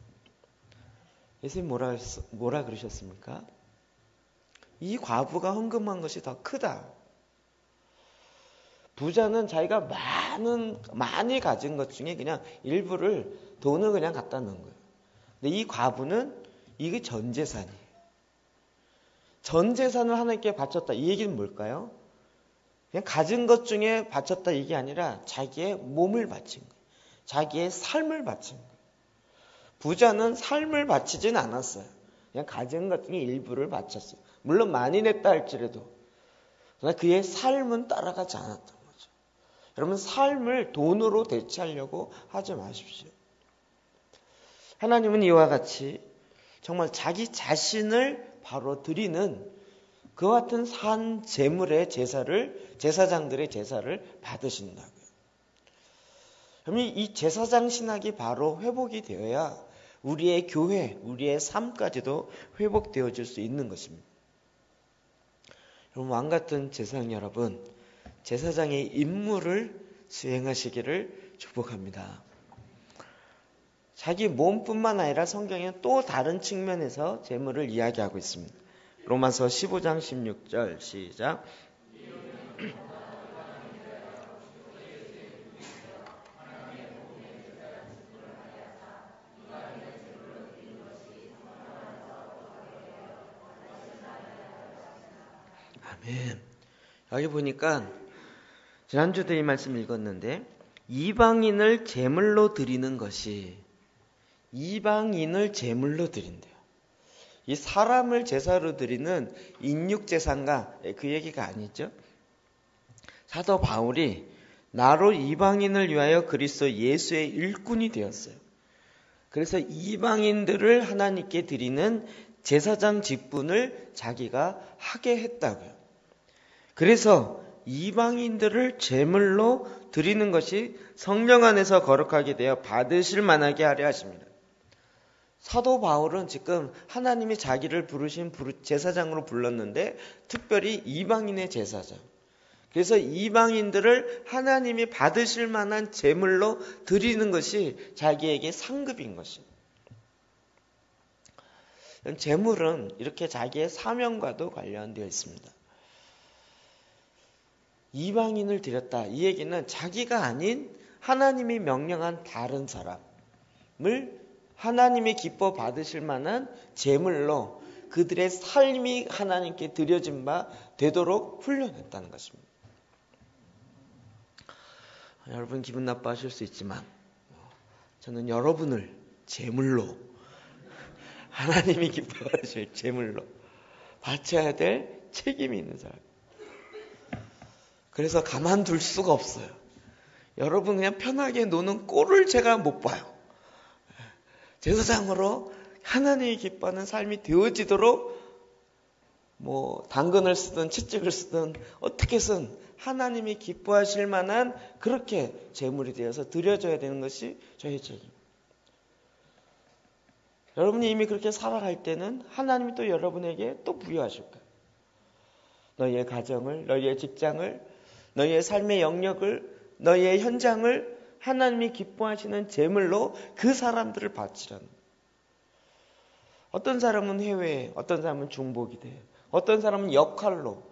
예수님 뭐라 그러셨습니까? 이 과부가 헌금한 것이 더 크다. 부자는 자기가 많이 가진 것 중에 그냥 일부를 돈을 그냥 갖다 넣은 거예요. 근데 이 과부는 이게 전 재산이에요. 전 재산을 하나님께 바쳤다. 이 얘기는 뭘까요? 그냥 가진 것 중에 바쳤다 이게 아니라 자기의 몸을 바친 거예요. 자기의 삶을 바친 거예요. 부자는 삶을 바치진 않았어요. 그냥 가진 것 중에 일부를 바쳤어요. 물론 많이 냈다 할지라도 그러나 그의 삶은 따라가지 않았던 거죠. 여러분 삶을 돈으로 대체하려고 하지 마십시오. 하나님은 이와 같이 정말 자기 자신을 바로 드리는 그와 같은 산 제물의 제사장들의 제사를 받으신다고요. 그러면 이 제사장 신학이 바로 회복이 되어야 우리의 교회, 우리의 삶까지도 회복되어질 수 있는 것입니다. 여러분, 왕 같은 제사장 여러분, 제사장의 임무를 수행하시기를 축복합니다. 자기 몸뿐만 아니라 성경에는 또 다른 측면에서 제물을 이야기하고 있습니다. 로마서 15장 16절 시작. 아멘. 여기 보니까 지난주도 이 말씀 읽었는데 이방인을 제물로 드리는 것이 이방인을 제물로 드린대요. 이 사람을 제사로 드리는 인육제사인가 그 얘기가 아니죠. 사도 바울이 나로 이방인을 위하여 그리스도 예수의 일꾼이 되었어요. 그래서 이방인들을 하나님께 드리는 제사장 직분을 자기가 하게 했다고요. 그래서 이방인들을 제물로 드리는 것이 성령 안에서 거룩하게 되어 받으실 만하게 하려 하십니다. 사도 바울은 지금 하나님이 자기를 부르신 제사장으로 불렀는데 특별히 이방인의 제사장. 그래서 이방인들을 하나님이 받으실 만한 제물로 드리는 것이 자기에게 상급인 것입니다. 제물은 이렇게 자기의 사명과도 관련되어 있습니다. 이방인을 드렸다. 이 얘기는 자기가 아닌 하나님이 명령한 다른 사람을 하나님이 기뻐 받으실 만한 제물로 그들의 삶이 하나님께 드려진 바 되도록 훈련했다는 것입니다. 여러분 기분 나빠하실 수 있지만 저는 여러분을 제물로 하나님이 기뻐하실 제물로 바쳐야 될 책임이 있는 사람. 그래서 가만둘 수가 없어요. 여러분 그냥 편하게 노는 꼴을 제가 못 봐요. 제사장으로 하나님이 기뻐하는 삶이 되어지도록 뭐 당근을 쓰든 채찍을 쓰든 어떻게든 하나님이 기뻐하실 만한 그렇게 제물이 되어서 드려져야 되는 것이 저의 책임. 여러분이 이미 그렇게 살아갈 때는 하나님이 또 여러분에게 또 부여하실 거예요. 너희의 가정을, 너희의 직장을, 너희의 삶의 영역을, 너희의 현장을 하나님이 기뻐하시는 제물로 그 사람들을 바치라는. 어떤 사람은 해외에, 어떤 사람은 중복이 돼요. 어떤 사람은 역할로,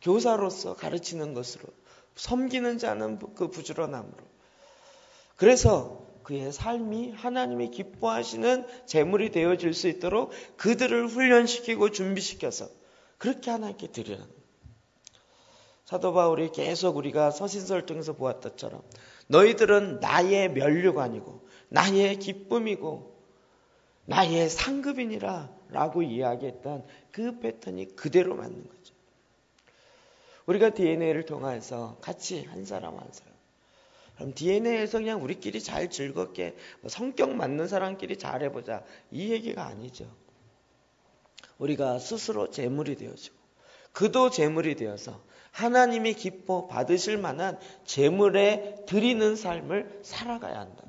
교사로서 가르치는 것으로, 섬기는 자는 그 부지런함으로. 그래서 그의 삶이 하나님이 기뻐하시는 제물이 되어질 수 있도록 그들을 훈련시키고 준비시켜서 그렇게 하나님께 드리라는. 사도 바울이 계속 우리가 서신서를 통해서 보았다처럼 너희들은 나의 면류관이고 나의 기쁨이고 나의 상급이니라 라고 이야기했던 그 패턴이 그대로 맞는 거죠. 우리가 DNA를 통해서 같이 한 사람 한 사람, 그럼 DNA에서 그냥 우리끼리 잘 즐겁게 성격 맞는 사람끼리 잘해보자 이 얘기가 아니죠. 우리가 스스로 제물이 되어지고 그도 제물이 되어서 하나님이 기뻐 받으실 만한 제물에 드리는 삶을 살아가야 한다.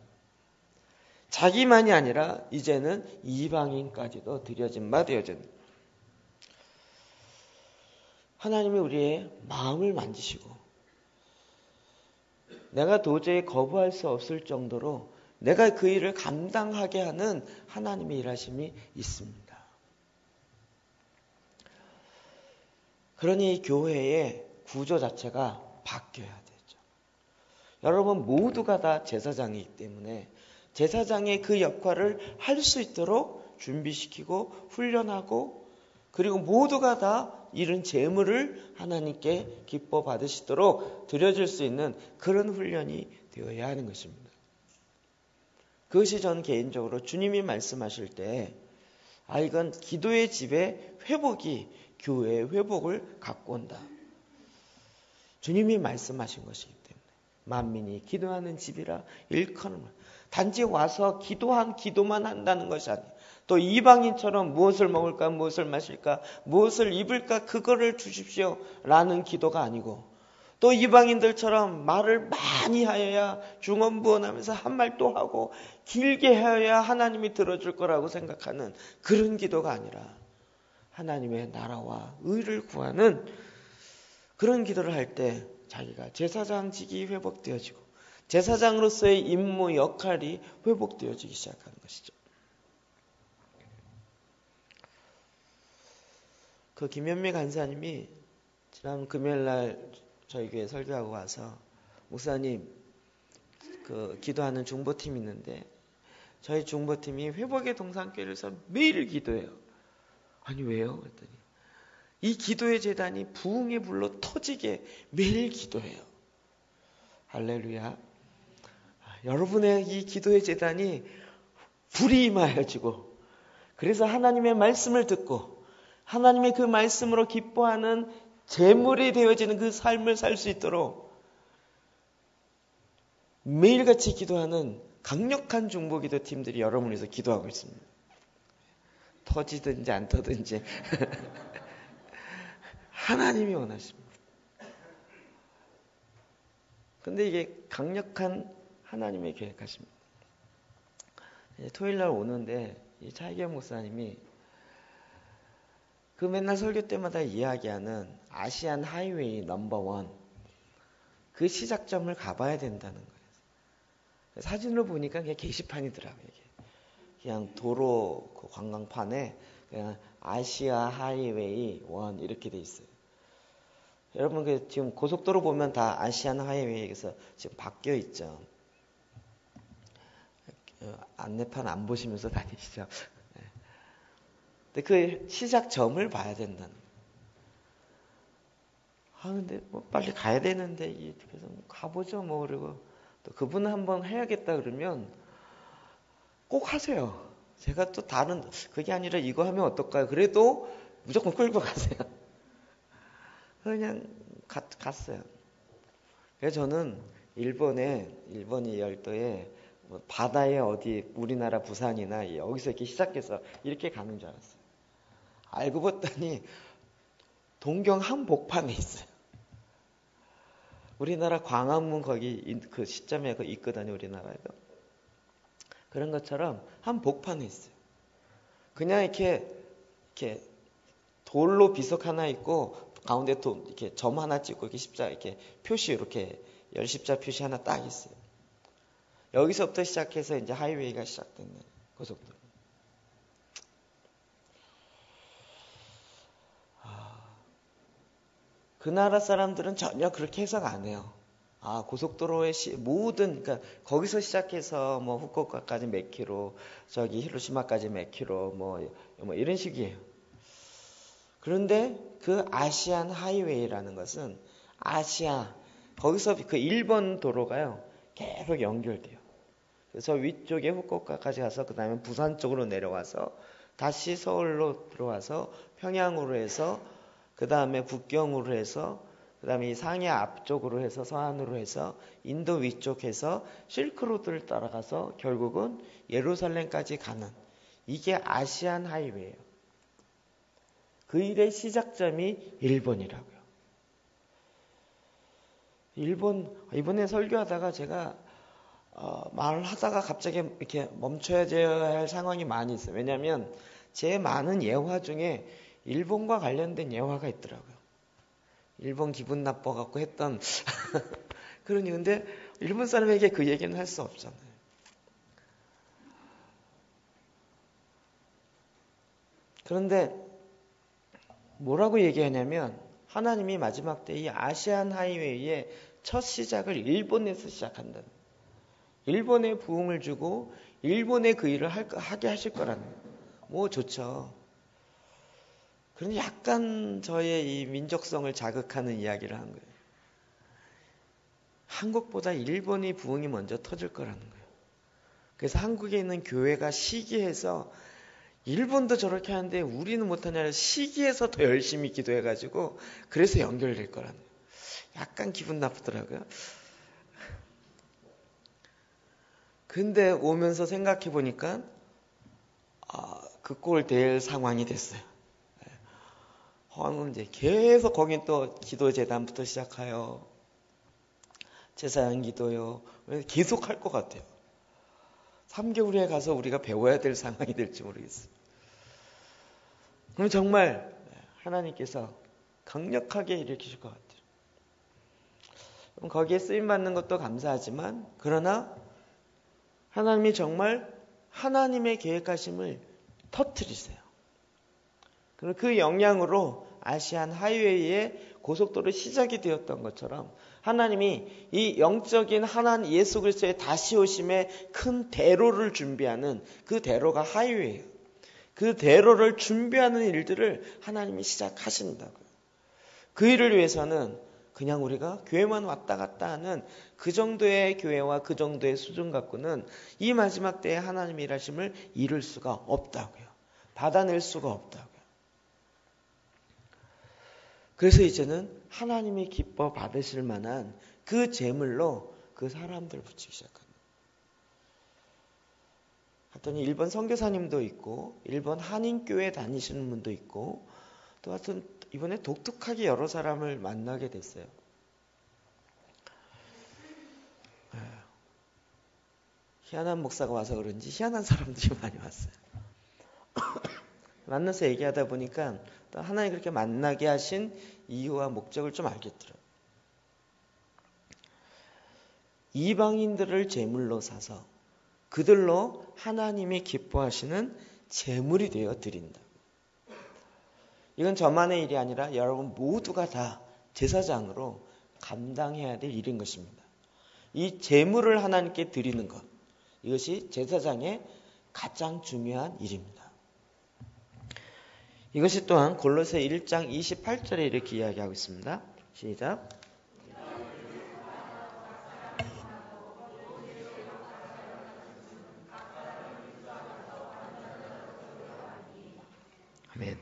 자기만이 아니라 이제는 이방인까지도 드려진 바 되어진. 하나님이 우리의 마음을 만지시고 내가 도저히 거부할 수 없을 정도로 내가 그 일을 감당하게 하는 하나님의 일하심이 있습니다. 그러니 교회의 구조 자체가 바뀌어야 되죠. 여러분 모두가 다 제사장이기 때문에 제사장의 그 역할을 할 수 있도록 준비시키고 훈련하고 그리고 모두가 다 이런 제물을 하나님께 기뻐 받으시도록 드려질 수 있는 그런 훈련이 되어야 하는 것입니다. 그것이 전 개인적으로 주님이 말씀하실 때 이건 기도의 집의 회복이 교회의 회복을 갖고 온다. 주님이 말씀하신 것이기 때문에 만민이 기도하는 집이라 일컫는 단지 와서 기도만 한다는 것이 아니에요. 또 이방인처럼 무엇을 먹을까 무엇을 마실까 무엇을 입을까 그거를 주십시오 라는 기도가 아니고 또 이방인들처럼 말을 많이 하여야 중언부언하면서 한 말 또 하고 길게 하여야 하나님이 들어줄 거라고 생각하는 그런 기도가 아니라 하나님의 나라와 의를 구하는 그런 기도를 할 때 자기가 제사장직이 회복되어지고 제사장으로서의 임무 역할이 회복되어지기 시작하는 것이죠. 그 김현미 간사님이 지난 금요일날 저희 교회 설교하고 와서 목사님 그 기도하는 중보팀이 있는데 저희 중보팀이 회복의 동산교회에서 매일 기도해요. 아니 왜요? 그랬더니 이 기도의 재단이 부흥의 불로 터지게 매일 기도해요. 할렐루야. 여러분의 이 기도의 재단이 불이 임하여지고 그래서 하나님의 말씀을 듣고 하나님의 그 말씀으로 기뻐하는 제물이 되어지는 그 삶을 살 수 있도록 매일같이 기도하는 강력한 중보기도 팀들이 여러분에서 기도하고 있습니다. 터지든지 안 터든지 하나님이 원하십니다. 근데 이게 강력한 하나님의 계획하십니다. 토요일날 오는데 이 차이경 목사님이 그 맨날 설교 때마다 이야기하는 아시안 하이웨이 넘버 1 그 시작점을 가봐야 된다는 거예요. 사진을 보니까 그냥 게시판이더라고요. 그냥 도로 그 관광판에 그냥 아시아 하이웨이 1 이렇게 돼 있어요. 여러분 지금 고속도로 보면 다 아시안 하이웨이에서 지금 바뀌어 있죠. 안내판 안 보시면서 다니시죠. 근데 그 시작점을 봐야 된다는. 근데 뭐 빨리 가야 되는데 그래서 가보죠 뭐. 그리고 또 그분 한번 해야겠다 그러면 꼭 하세요. 제가 또 다른 그게 아니라 이거 하면 어떨까요? 그래도 무조건 끌고 가세요. 그냥 갔어요. 그래서 저는 일본이 열도에 뭐 바다에 어디 우리나라 부산이나 여기서 이렇게 시작해서 이렇게 가는 줄 알았어요. 알고 봤더니 동경 한복판에 있어요. 우리나라 광화문 거기 그 시점에 그 있거든요, 우리나라에도. 그런 것처럼 한복판에 있어요. 그냥 이렇게 돌로 비석 하나 있고 가운데 이렇게 점 하나 찍고 이렇게 십자 이렇게 표시 이렇게 열십자 표시 하나 딱 있어요. 여기서부터 시작해서 이제 하이웨이가 시작됐네, 고속도로. 그 나라 사람들은 전혀 그렇게 해석 안 해요. 고속도로의 모든, 그러니까 거기서 시작해서 뭐 후쿠오카까지 몇 킬로, 저기 히로시마까지 몇 킬로, 뭐 이런 식이에요. 그런데 그 아시안 하이웨이라는 것은 거기서 그 일본 도로가요, 계속 연결돼요. 그래서 위쪽에 후쿠오카까지 가서 그 다음에 부산 쪽으로 내려와서 다시 서울로 들어와서 평양으로 해서 그 다음에 북경으로 해서 그 다음에 이 상해 앞쪽으로 해서 서안으로 해서 인도 위쪽 해서 실크로드를 따라가서 결국은 예루살렘까지 가는, 이게 아시안 하이웨이예요. 그 일의 시작점이 일본이라고요. 이번에 설교하다가 제가 말을 하다가 갑자기 이렇게 멈춰야 할 상황이 많이 있어요. 왜냐하면 제 많은 예화 중에 일본과 관련된 예화가 있더라고요. 일본 기분 나빠갖고 했던 그러니 근데 일본 사람에게 그 얘기는 할 수 없잖아요. 그런데 뭐라고 얘기하냐면 하나님이 마지막 때 이 아시안 하이웨이의 첫 시작을 일본에서 시작한다는, 일본에 부흥을 주고 일본에 그 일을 하게 하실 거라는 거예요. 뭐 좋죠. 그런데 약간 저의 이 민족성을 자극하는 이야기를 한 거예요. 한국보다 일본이 부흥이 먼저 터질 거라는 거예요. 그래서 한국에 있는 교회가 시기해서 일본도 저렇게 하는데 우리는 못하냐, 시기해서 더 열심히 기도해가지고 그래서 연결될 거라는 거예요. 약간 기분 나쁘더라고요. 근데 오면서 생각해 보니까 그 꼴 될 상황이 됐어요. 이제 계속 거긴 또 기도 재단부터 시작하여 제사장 기도요. 계속 할 것 같아요. 3개월에 가서 우리가 배워야 될 상황이 될지 모르겠어요. 그럼 정말 하나님께서 강력하게 일으키실 것 같아요. 그럼 거기에 쓰임받는 것도 감사하지만, 그러나 하나님이 정말 하나님의 계획하심을 터뜨리세요. 그리고 그 영향으로 아시안 하이웨이의 고속도로 시작이 되었던 것처럼 하나님이 이 영적인 하나님 예수 그리스도의 다시 오심의 큰 대로를 준비하는, 그 대로가 하이웨이예요. 그 대로를 준비하는 일들을 하나님이 시작하신다고요. 그 일을 위해서는 그냥 우리가 교회만 왔다 갔다 하는 그 정도의 교회와 그 정도의 수준 갖고는 이 마지막 때에 하나님의 일하심을 이룰 수가 없다고요. 받아낼 수가 없다고요. 그래서 이제는 하나님이 기뻐 받으실 만한 그 제물로 그 사람들을 붙이기 시작합니다. 하여튼 일본 선교사님도 있고 일본 한인교회 다니시는 분도 있고 또 하여튼 이번에 독특하게 여러 사람을 만나게 됐어요. 희한한 목사가 와서 그런지 희한한 사람들이 많이 왔어요. 만나서 얘기하다 보니까 또 하나님 그렇게 만나게 하신 이유와 목적을 좀 알겠더라고요. 이방인들을 제물로 사서 그들로 하나님이 기뻐하시는 제물이 되어 드린다. 이건 저만의 일이 아니라 여러분 모두가 다 제사장으로 감당해야 될 일인 것입니다. 이 제물을 하나님께 드리는 것, 이것이 제사장의 가장 중요한 일입니다. 이것이 또한 골로새 1장 28절에 이렇게 이야기하고 있습니다. 시작. 아멘.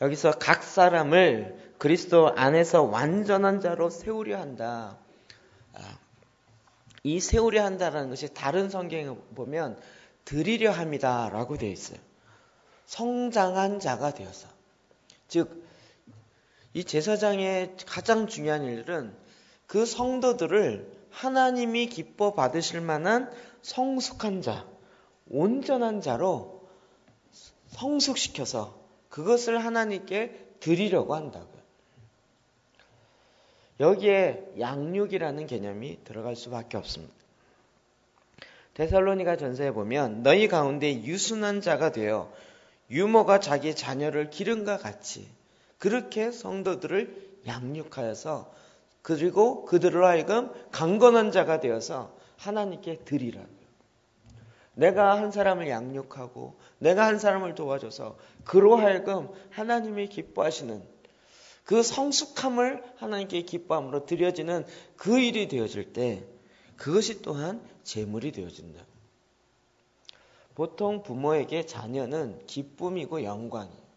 여기서 각 사람을 그리스도 안에서 완전한 자로 세우려 한다. 이 세우려 한다라는 것이 다른 성경에 보면 드리려 함이다 라고 되어 있어요. 성장한 자가 되어서. 즉, 이 제사장의 가장 중요한 일은 그 성도들을 하나님이 기뻐 받으실 만한 성숙한 자, 온전한 자로 성숙시켜서 그것을 하나님께 드리려고 한다고요. 여기에 양육이라는 개념이 들어갈 수밖에 없습니다. 데살로니가 전서에 보면 너희 가운데 유순한 자가 되어 유모가 자기 자녀를 기름과 같이 그렇게 성도들을 양육하여서 그리고 그들로 하여금 강건한 자가 되어서 하나님께 드리라고요. 내가 한 사람을 양육하고 내가 한 사람을 도와줘서 그로 하여금 하나님이 기뻐하시는 그 성숙함을 하나님께 기뻐함으로 드려지는 그 일이 되어질 때 그것이 또한 재물이 되어진다. 보통 부모에게 자녀는 기쁨이고 영광이에요.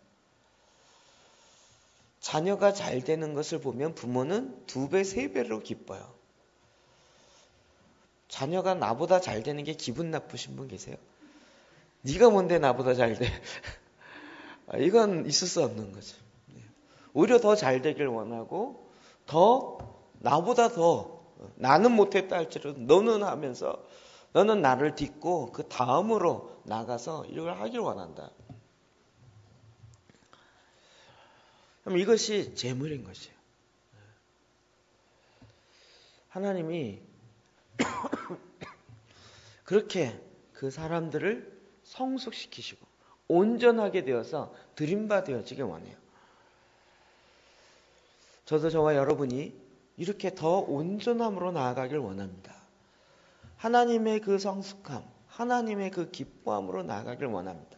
자녀가 잘 되는 것을 보면 부모는 2배, 3배로 기뻐요. 자녀가 나보다 잘 되는 게 기분 나쁘신 분 계세요? 네가 뭔데 나보다 잘 돼? 이건 있을 수 없는 거죠. 오히려 더 잘 되길 원하고 나보다 더 나는 못했다 할지라도 너는 하면서 너는 나를 딛고 그 다음으로 나가서 이걸 하길 원한다. 그럼 이것이 재물인 것이에요. 하나님이 그렇게 그 사람들을 성숙시키시고 온전하게 되어서 드림바 되어지길 원해요. 저도 저와 여러분이 이렇게 더 온전함으로 나아가길 원합니다. 하나님의 그 성숙함, 하나님의 그 기뻐함으로 나아가길 원합니다.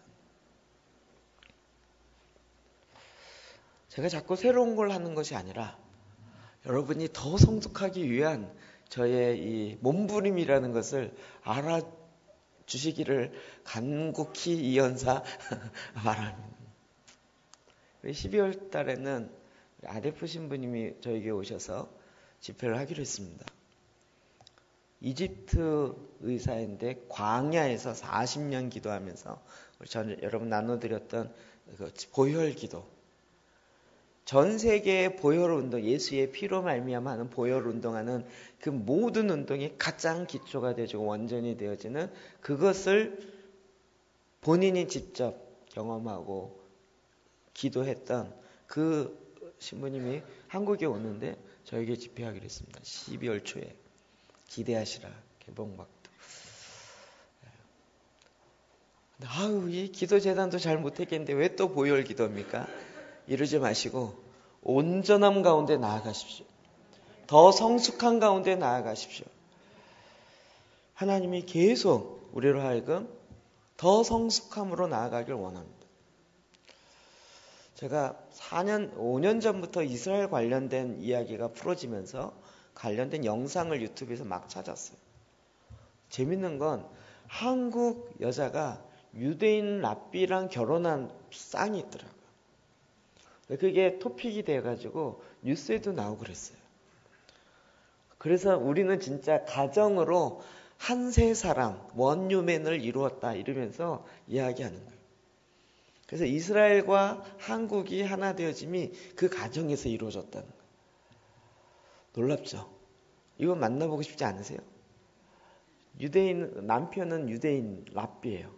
제가 자꾸 새로운 걸 하는 것이 아니라 여러분이 더 성숙하기 위한 저의 이 몸부림이라는 것을 알아주시기를 간곡히 이연사 바랍니다. 12월 달에는 아데프 신부님이 저에게 오셔서 집회를 하기로 했습니다. 이집트 의사인데 광야에서 40년 기도하면서 여러분 나눠드렸던 그 보혈 기도, 전 세계의 보혈 운동, 예수의 피로 말미암아 하는 보혈 운동하는 그 모든 운동이 가장 기초가 되어지고 원전이 되어지는 그것을 본인이 직접 경험하고 기도했던 그 신부님이 한국에 오는데 저에게 집회하기로 했습니다. 12월 초에 기대하시라 개봉박도. 아유, 이 기도 재단도 잘 못했겠는데 왜 또 보혈 기도입니까? 이러지 마시고 온전함 가운데 나아가십시오. 더 성숙한 가운데 나아가십시오. 하나님이 계속 우리로 하여금 더 성숙함으로 나아가길 원합니다. 제가 5년 전부터 이스라엘 관련된 이야기가 풀어지면서 관련된 영상을 유튜브에서 막 찾았어요. 재밌는 건 한국 여자가 유대인 랍비랑 결혼한 쌍이 있더라고요. 그게 토픽이 돼가지고 뉴스에도 나오고 그랬어요. 그래서 우리는 진짜 가정으로 한세 사랑, 원유맨을 이루었다 이러면서 이야기하는 거예요. 그래서 이스라엘과 한국이 하나 되어짐이 그 가정에서 이루어졌다는 거예요. 놀랍죠? 이거 만나보고 싶지 않으세요? 남편은 유대인 랍비예요.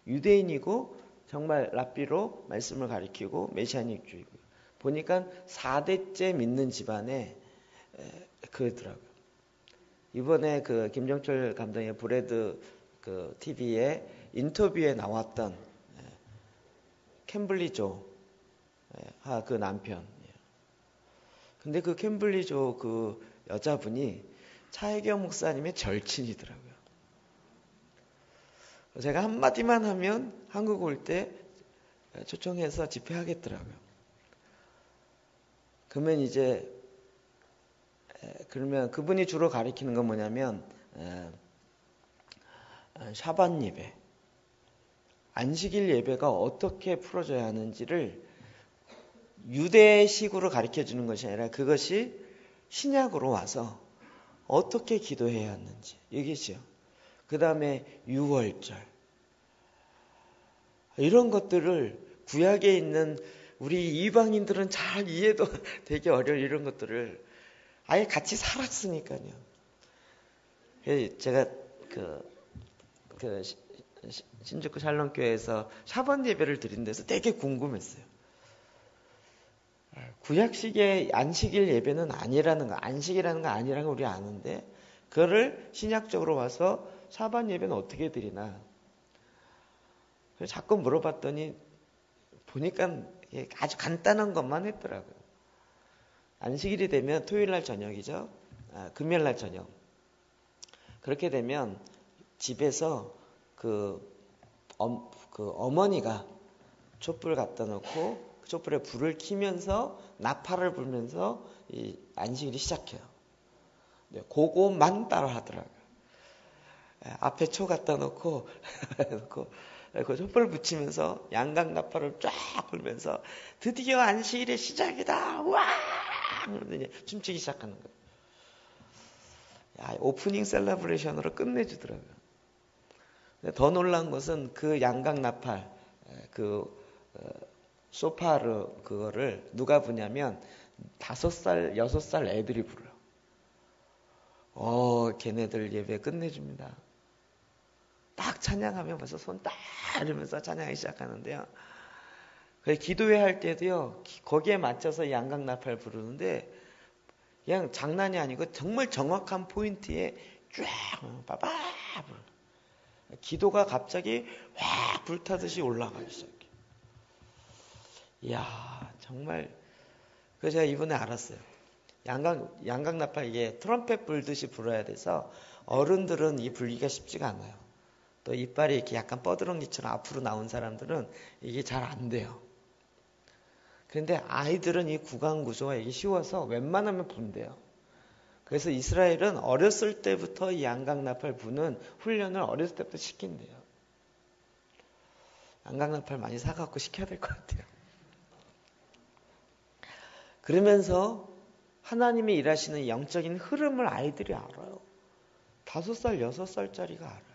유대인이고 정말 랍비로 말씀을 가리키고 메시아닉주의고 보니까 4대째 믿는 집안에 그러더라고요. 이번에 그 김정철 감독의 브레드 그 TV에 인터뷰에 나왔던 캠블리 조 그 남편. 근데 그 캠블리 조 그 여자분이 차혜경 목사님의 절친이더라고요. 제가 한마디만 하면 한국 올 때 초청해서 집회하겠더라고요. 그러면 그분이 주로 가리키는 건 뭐냐면 샤반 예배, 안식일 예배가 어떻게 풀어져야 하는지를 유대식으로 가르쳐 주는 것이 아니라 그것이 신약으로 와서 어떻게 기도해야 하는지 이게죠. 그 다음에 유월절 이런 것들을 구약에 있는 우리 이방인들은 잘 이해도 되게 어려운 이런 것들을 아예 같이 살았으니까요. 제가 신주쿠 샬롬교회에서 샤번 예배를 드린 데서 되게 궁금했어요. 구약식의 안식일 예배는 아니라는 거, 안식이라는 거 아니라는 거 우리 아는데 그거를 신약적으로 와서 샤번 예배는 어떻게 드리나. 그래서 자꾸 물어봤더니 보니까 아주 간단한 것만 했더라고요. 안식일이 되면 토요일날 저녁이죠. 금요일날 저녁. 그렇게 되면 집에서 어머니가 촛불 갖다 놓고 그 촛불에 불을 켜면서 나팔을 불면서 이 안식일이 시작해요. 네, 그것만 따라 하더라고요. 앞에 초 갖다 놓고 그 촛불을 붙이면서 양각 나팔을 쫙 불면서 드디어 안식일의 시작이다. 와! 그러면서 이제 춤추기 시작하는 거예요. 오프닝 셀러브레이션으로 끝내주더라고요. 더 놀라운 것은 그 양각 나팔, 소파르 그거를 누가 부냐면 5살, 6살 애들이 불어요. 걔네들 예배 끝내줍니다. 딱 찬양하면 벌써 손 딱 이러면서 찬양하기 시작하는데요. 기도회 할 때도요, 거기에 맞춰서 양각 나팔 부르는데 그냥 장난이 아니고 정말 정확한 포인트에 쫙 빠바 기도가 갑자기 확 불타듯이 올라가기 시작해. 이야, 정말. 그래서 제가 이번에 알았어요. 양각 나팔 이게 트럼펫 불듯이 불어야 돼서 어른들은 이 불기가 쉽지가 않아요. 또 이빨이 이렇게 약간 뻐드렁니처럼 앞으로 나온 사람들은 이게 잘 안 돼요. 그런데 아이들은 이 구강 구조가 이게 쉬워서 웬만하면 분대요. 그래서 이스라엘은 어렸을 때부터 이 양각 나팔 부는 훈련을 어렸을 때부터 시킨대요. 양각 나팔 많이 사갖고 시켜야 될 것 같아요. 그러면서 하나님이 일하시는 영적인 흐름을 아이들이 알아요. 5살, 6살짜리가 알아요.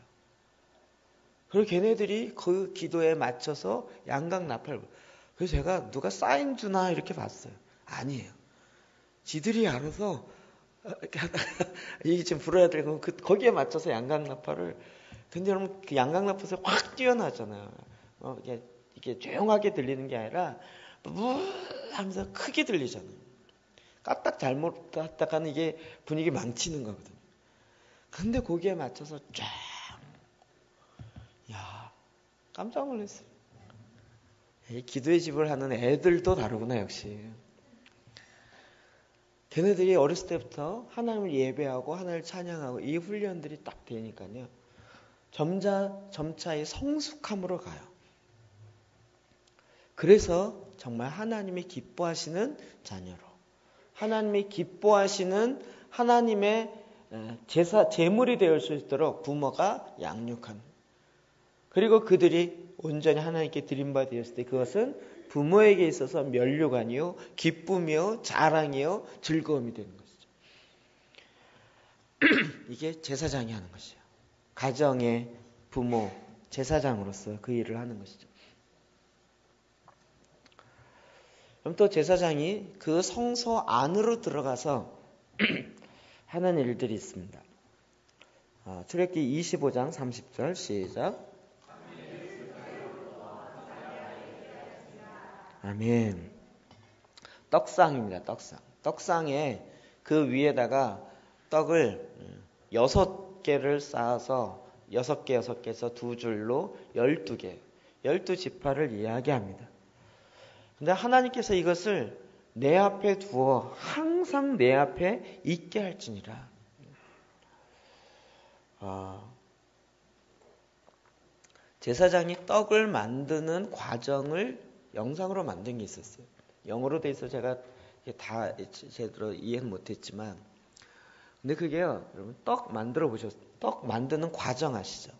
그리고 걔네들이 그 기도에 맞춰서 양각 나팔. 그래서 제가 누가 사인 주나 이렇게 봤어요. 아니에요. 지들이 알아서 이게 지금 불어야 되고 거기에 맞춰서 양각 나팔을. 근데 여러분 그 양각 나팔에서 확 뛰어나잖아요. 이게 조용하게 들리는 게 아니라 무 하면서 크게 들리잖아요. 까딱 잘못 갔다가는 이게 분위기 망치는 거거든요. 근데 거기에 맞춰서 쫙. 야, 깜짝 놀랐어요. 기도의 집을 하는 애들도 다르구나 역시. 걔네들이 어렸을 때부터 하나님을 예배하고 하나님을 찬양하고 이 훈련들이 딱 되니까요. 점차 이 성숙함으로 가요. 그래서 정말 하나님이 기뻐하시는 자녀로, 하나님이 기뻐하시는 하나님의 제물이 되어 수 있도록 부모가 양육하는. 그리고 그들이 온전히 하나님께 드린 바 되었을 때 그것은 부모에게 있어서 면류관이요, 기쁨이요, 자랑이요, 즐거움이 되는 것이죠. 이게 제사장이 하는 것이에요. 가정의 부모, 제사장으로서 그 일을 하는 것이죠. 그럼 또 제사장이 그 성소 안으로 들어가서 하는 일들이 있습니다. 출애굽기 25장 30절 시작. 아멘. 떡상입니다. 떡상에 그 위에다가 떡을 6개를 쌓아서 6개에서 2줄로 12개, 12지파를 이야기합니다. 근데 하나님께서 이것을 내 앞에 두어 항상 내 앞에 있게 할지니라. 제사장이 떡을 만드는 과정을 영상으로 만든 게 있었어요. 영어로 돼 있어 제가 다 제대로 이해는 못했지만, 근데 그게요, 여러분 떡 만들어 보셨어요? 떡 만드는 과정 아시죠?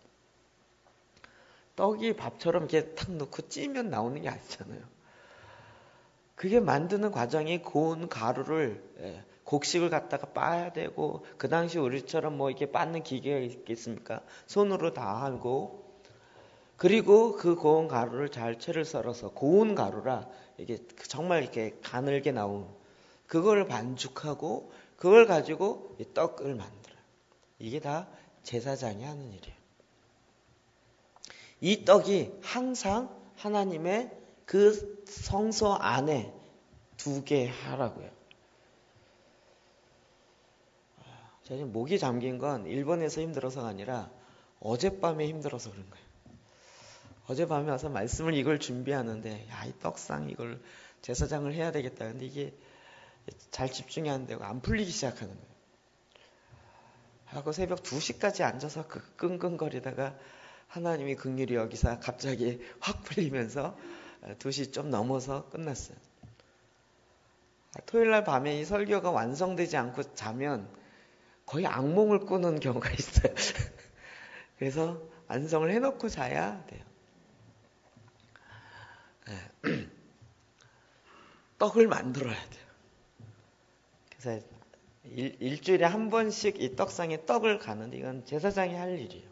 떡이 밥처럼 이렇게 탁 넣고 찌면 나오는 게 아니잖아요. 그게 만드는 과정이 고운 가루를 곡식을 갖다가 빻아야 되고, 그 당시 우리처럼 뭐 이렇게 빻는 기계가 있겠습니까? 손으로 다 하고, 그리고 그 고운 가루를 잘 채를 썰어서, 고운 가루라 이게 정말 이렇게 가늘게 나온 그걸 반죽하고, 그걸 가지고 이 떡을 만들어요. 이게 다 제사장이 하는 일이에요. 이 떡이 항상 하나님의 그 성소 안에 두게 하라고요. 제가 지금 목이 잠긴 건 일본에서 힘들어서가 아니라 어젯밤에 힘들어서 그런 거예요. 어젯밤에 와서 말씀을 이걸 준비하는데, 야, 이 떡상 이걸 제사장을 해야 되겠다. 근데 이게 잘 집중이 안 되고 안 풀리기 시작하는 거예요. 하고 새벽 2시까지 앉아서 끙끙거리다가 하나님이 긍휼히 여기사 갑자기 확 풀리면서 2시 좀 넘어서 끝났어요. 토요일날 밤에 이 설교가 완성되지 않고 자면 거의 악몽을 꾸는 경우가 있어요. 그래서 완성을 해놓고 자야 돼요. 떡을 만들어야 돼요. 그래서 일주일에 한 번씩 이 떡상에 떡을 가는데, 이건 제사장이 할 일이에요.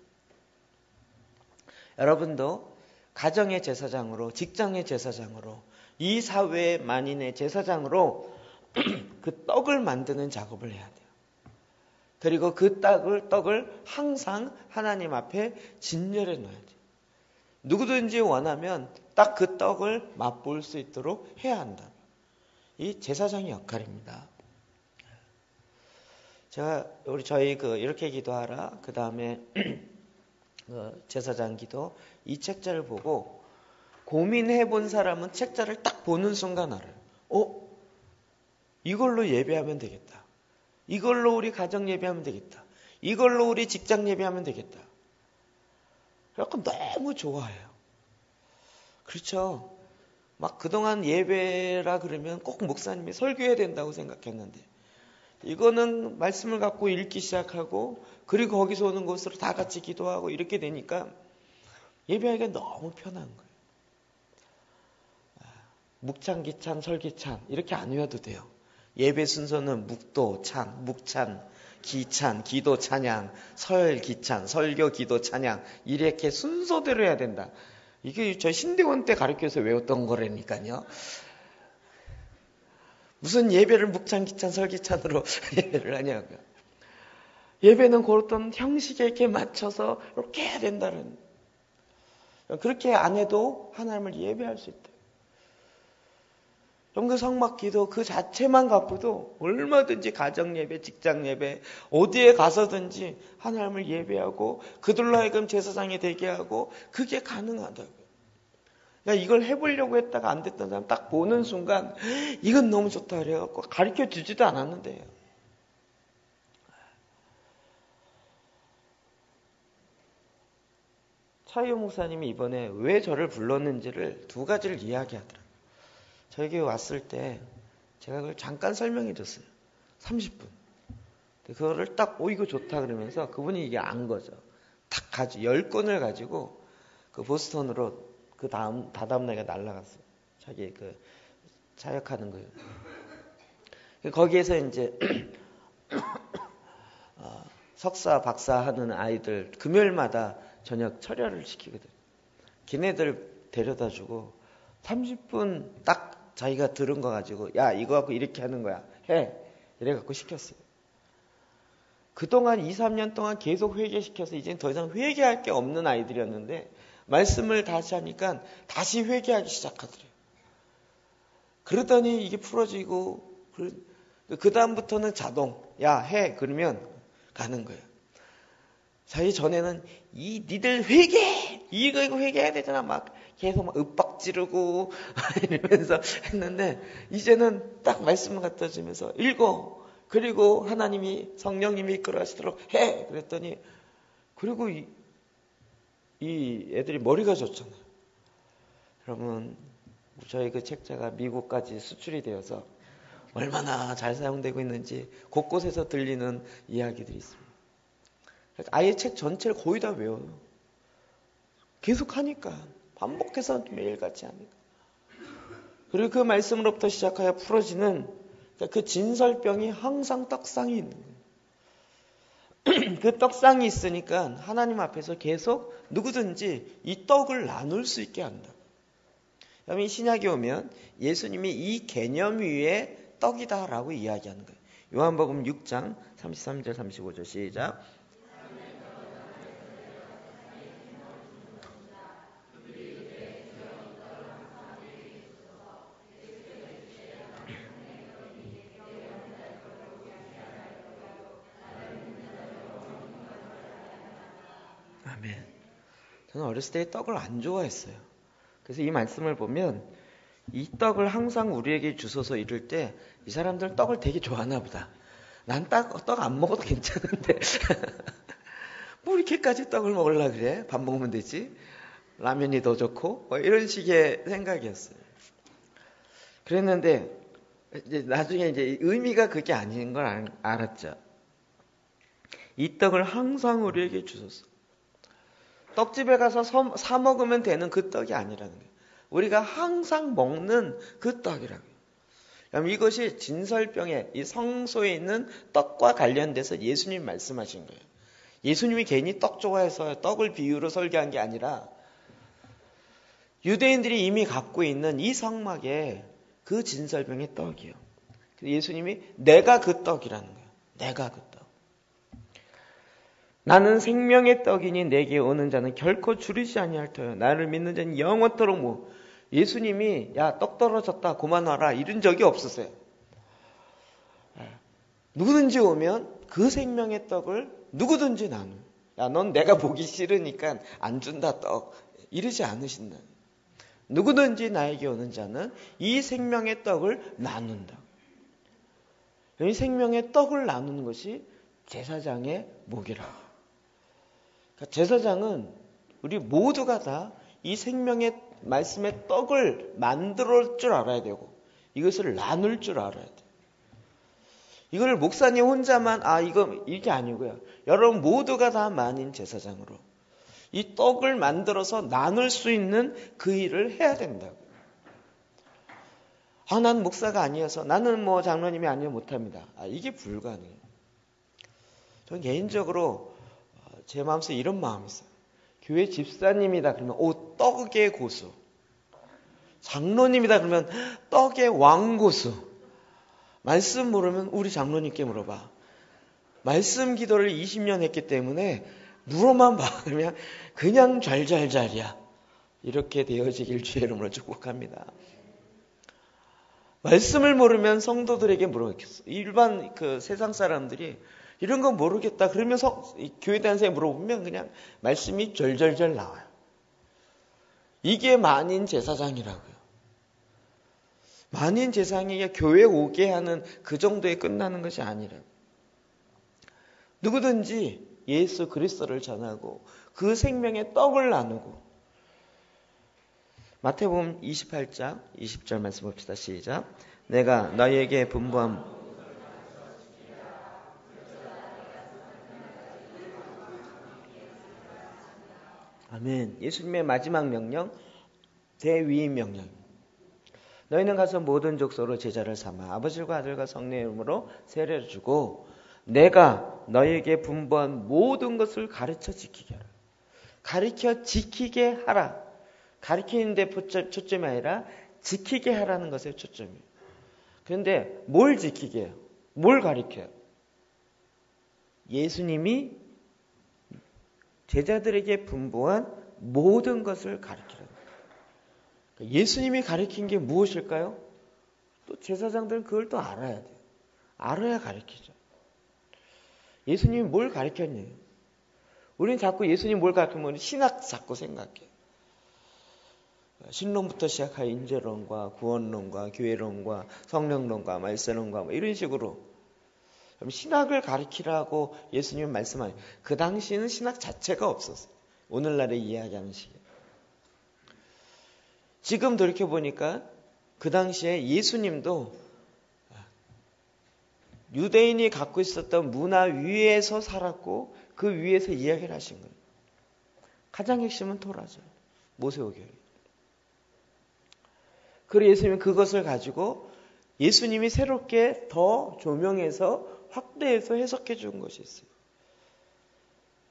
여러분도 가정의 제사장으로, 직장의 제사장으로, 이 사회의 만인의 제사장으로 그 떡을 만드는 작업을 해야 돼요. 그리고 그 떡을 항상 하나님 앞에 진열해 놓아야 돼요. 누구든지 원하면 딱 그 떡을 맛볼 수 있도록 해야 한다. 이 제사장의 역할입니다. 제가 저희 이렇게 기도하라, 그 다음에 제사장 기도, 이 책자를 보고 고민해 본 사람은 책자를 딱 보는 순간 알아요. 이걸로 예배하면 되겠다. 이걸로 우리 가정 예배하면 되겠다. 이걸로 우리 직장 예배하면 되겠다. 약간 너무 좋아해요. 그렇죠? 막 그동안 예배라 그러면 꼭 목사님이 설교해야 된다고 생각했는데, 이거는 말씀을 갖고 읽기 시작하고, 그리고 거기서 오는 곳으로 다 같이 기도하고 이렇게 되니까 예배하기가 너무 편한 거예요. 묵찬, 기찬, 설기찬 이렇게 안 외워도 돼요. 예배 순서는 묵도, 찬, 묵찬, 기찬, 기도, 찬양, 설, 기찬, 설교, 기도, 찬양, 이렇게 순서대로 해야 된다. 이게 저 신대원 때 가르쳐서 외웠던 거라니까요. 무슨 예배를 묵찬, 기찬, 설기찬으로 예배를 하냐고요. 예배는 그렇던 형식에 이렇게 맞춰서 이렇게 해야 된다는. 그렇게 안 해도 하나님을 예배할 수 있다. 그 성막 기도 그 자체만 갖고도 얼마든지 가정 예배, 직장 예배, 어디에 가서든지 하나님을 예배하고 그들로 하여금 제사장이 되게 하고, 그게 가능하다고요. 그러니까 이걸 해보려고 했다가 안 됐던 사람 딱 보는 순간 이건 너무 좋다 그래갖고 가르쳐 주지도 않았는데요. 차이오 목사님이 이번에 왜 저를 불렀는지를 2가지를 이야기하더라고요. 저희 교회 왔을 때 제가 그걸 잠깐 설명해 줬어요. 30분. 그거를 딱 이거 좋다 그러면서 그분이 이게 안 거죠. 딱 10권을 가지고 그 보스턴으로 다다음 날에 날아갔어요. 자기 사역하는 거예요. 거기에서 이제 석사, 박사 하는 아이들 금요일마다 저녁 철야를 시키거든. 걔네들 데려다 주고 30분 딱 자기가 들은 거 가지고, 야, 이거 갖고 이렇게 하는 거야. 해. 이래갖고 시켰어요. 그동안 2, 3년 동안 계속 회개시켜서 이제는 더 이상 회개할 게 없는 아이들이었는데, 말씀을 다시 하니까 다시 회개하기 시작하더래요. 그러더니 이게 풀어지고, 그 다음부터는 자동, 야, 해. 그러면 가는 거예요. 자기 전에는 니들 회개! 이거 회개해야 되잖아. 막 계속 막 윽박 지르고 이러면서 했는데, 이제는 딱 말씀을 갖다 주면서 읽어. 그리고 하나님이 성령님이 이끌어 하시도록 해. 그랬더니, 그리고 이 애들이 머리가 좋잖아요. 여러분, 저희 그 책자가 미국까지 수출이 되어서 얼마나 잘 사용되고 있는지 곳곳에서 들리는 이야기들이 있습니다. 아예 책 전체를 거의 다 외워요. 계속 하니까, 반복해서 매일같이 하니까. 그리고 그 말씀으로부터 시작하여 풀어지는 그 진설병이 항상 떡상이 있는 거예요. 그 떡상이 있으니까 하나님 앞에서 계속 누구든지 이 떡을 나눌 수 있게 한다. 그러면 신약에 오면 예수님이 이 개념 위에 떡이다라고 이야기하는 거예요. 요한복음 6장 33절 35절 시작. 아멘. 저는 어렸을 때 떡을 안 좋아했어요. 그래서 이 말씀을 보면 이 떡을 항상 우리에게 주소서 이럴 때 이 사람들은 떡을 되게 좋아하나 보다. 난 떡 안 먹어도 괜찮은데 뭐 이렇게까지 떡을 먹으려고 그래? 밥 먹으면 되지. 라면이 더 좋고 뭐 이런 식의 생각이었어요. 그랬는데 이제 나중에 이제 의미가 그게 아닌 걸 알았죠. 이 떡을 항상 우리에게 주소서. 떡집에 가서 사 먹으면 되는 그 떡이 아니라는 거예요. 우리가 항상 먹는 그 떡이라고요. 그럼 이것이 진설병에 이 성소에 있는 떡과 관련돼서 예수님 말씀하신 거예요. 예수님이 괜히 떡 좋아해서 떡을 비유로 설계한 게 아니라 유대인들이 이미 갖고 있는 이 성막에 그 진설병의 떡이요. 예수님이 내가 그 떡이라는 거예요. 내가 그 떡. 나는 생명의 떡이니 내게 오는 자는 결코 줄이지 아니할 터요. 나를 믿는 자는 영원토록 뭐 예수님이 야 떡 떨어졌다 그만 와라 이런 적이 없었어요. 누구든지 오면 그 생명의 떡을 누구든지 나눠. 야 넌 내가 보기 싫으니까 안 준다 떡 이러지 않으신다. 누구든지 나에게 오는 자는 이 생명의 떡을 나눈다. 이 생명의 떡을 나누는 것이 제사장의 목이라고. 그러니까 제사장은 우리 모두가 다 이 생명의 말씀의 떡을 만들 줄 알아야 되고 이것을 나눌 줄 알아야 돼. 이걸 목사님 혼자만 이게 아니고요. 여러분 모두가 다 만인 제사장으로 이 떡을 만들어서 나눌 수 있는 그 일을 해야 된다고. 난 목사가 아니어서 나는 뭐 장로님이 아니면 못합니다. 이게 불가능해요. 저는 개인적으로 제 마음속에 이런 마음이 있어요. 교회 집사님이다 그러면 떡의 고수. 장로님이다 그러면 떡의 왕고수. 말씀 모르면 우리 장로님께 물어봐. 말씀 기도를 20년 했기 때문에 물어만 봐면 그냥 잘이야. 이렇게 되어지길 주의 이름으로 축복합니다. 말씀을 모르면 성도들에게 물어보겠어. 일반 그 세상 사람들이 이런 거 모르겠다 그러면서 교회 다니는 물어보면 그냥 말씀이 절절절 나와요. 이게 만인 제사장이라고요. 만인 제사장이 교회 오게 하는 그 정도에 끝나는 것이 아니라고. 누구든지 예수 그리스도를 전하고 그 생명의 떡을 나누고. 마태복음 28장 20절 말씀 봅시다. 시작. 내가 너희에게 분부한 아멘. 예수님의 마지막 명령, 대위임 명령. 너희는 가서 모든 족속으로 제자를 삼아 아버지와 아들과 성령의 이름으로 세례를 주고 내가 너희에게 분부한 모든 것을 가르쳐 지키게 하라. 가르쳐 지키게 하라. 가르치는 데 초점이 아니라 지키게 하라는 것에 초점이에요. 그런데 뭘 지키게 해요? 뭘 가르쳐요? 예수님이 제자들에게 분부한 모든 것을 가르치라는 거예요. 예수님이 가르친 게 무엇일까요? 또 제사장들은 그걸 또 알아야 돼요. 알아야 가르치죠. 예수님이 뭘 가르쳤냐요? 우리는 자꾸 예수님이 뭘 가르치면 신학 자꾸 생각해요. 신론부터 시작하여 인재론과 구원론과 교회론과 성령론과 말세론과 뭐 이런 식으로 신학을 가르치라고 예수님은 말씀하세요. 그 당시에는 신학 자체가 없었어요. 오늘날에 이야기하는 식이에요. 지금 돌이켜보니까 그 당시에 예수님도 유대인이 갖고 있었던 문화 위에서 살았고 그 위에서 이야기를 하신 거예요. 가장 핵심은 토라죠. 모세오경이. 그리고 예수님은 그것을 가지고 예수님이 새롭게 더 조명해서 확대해서 해석해 준 것이 있어요.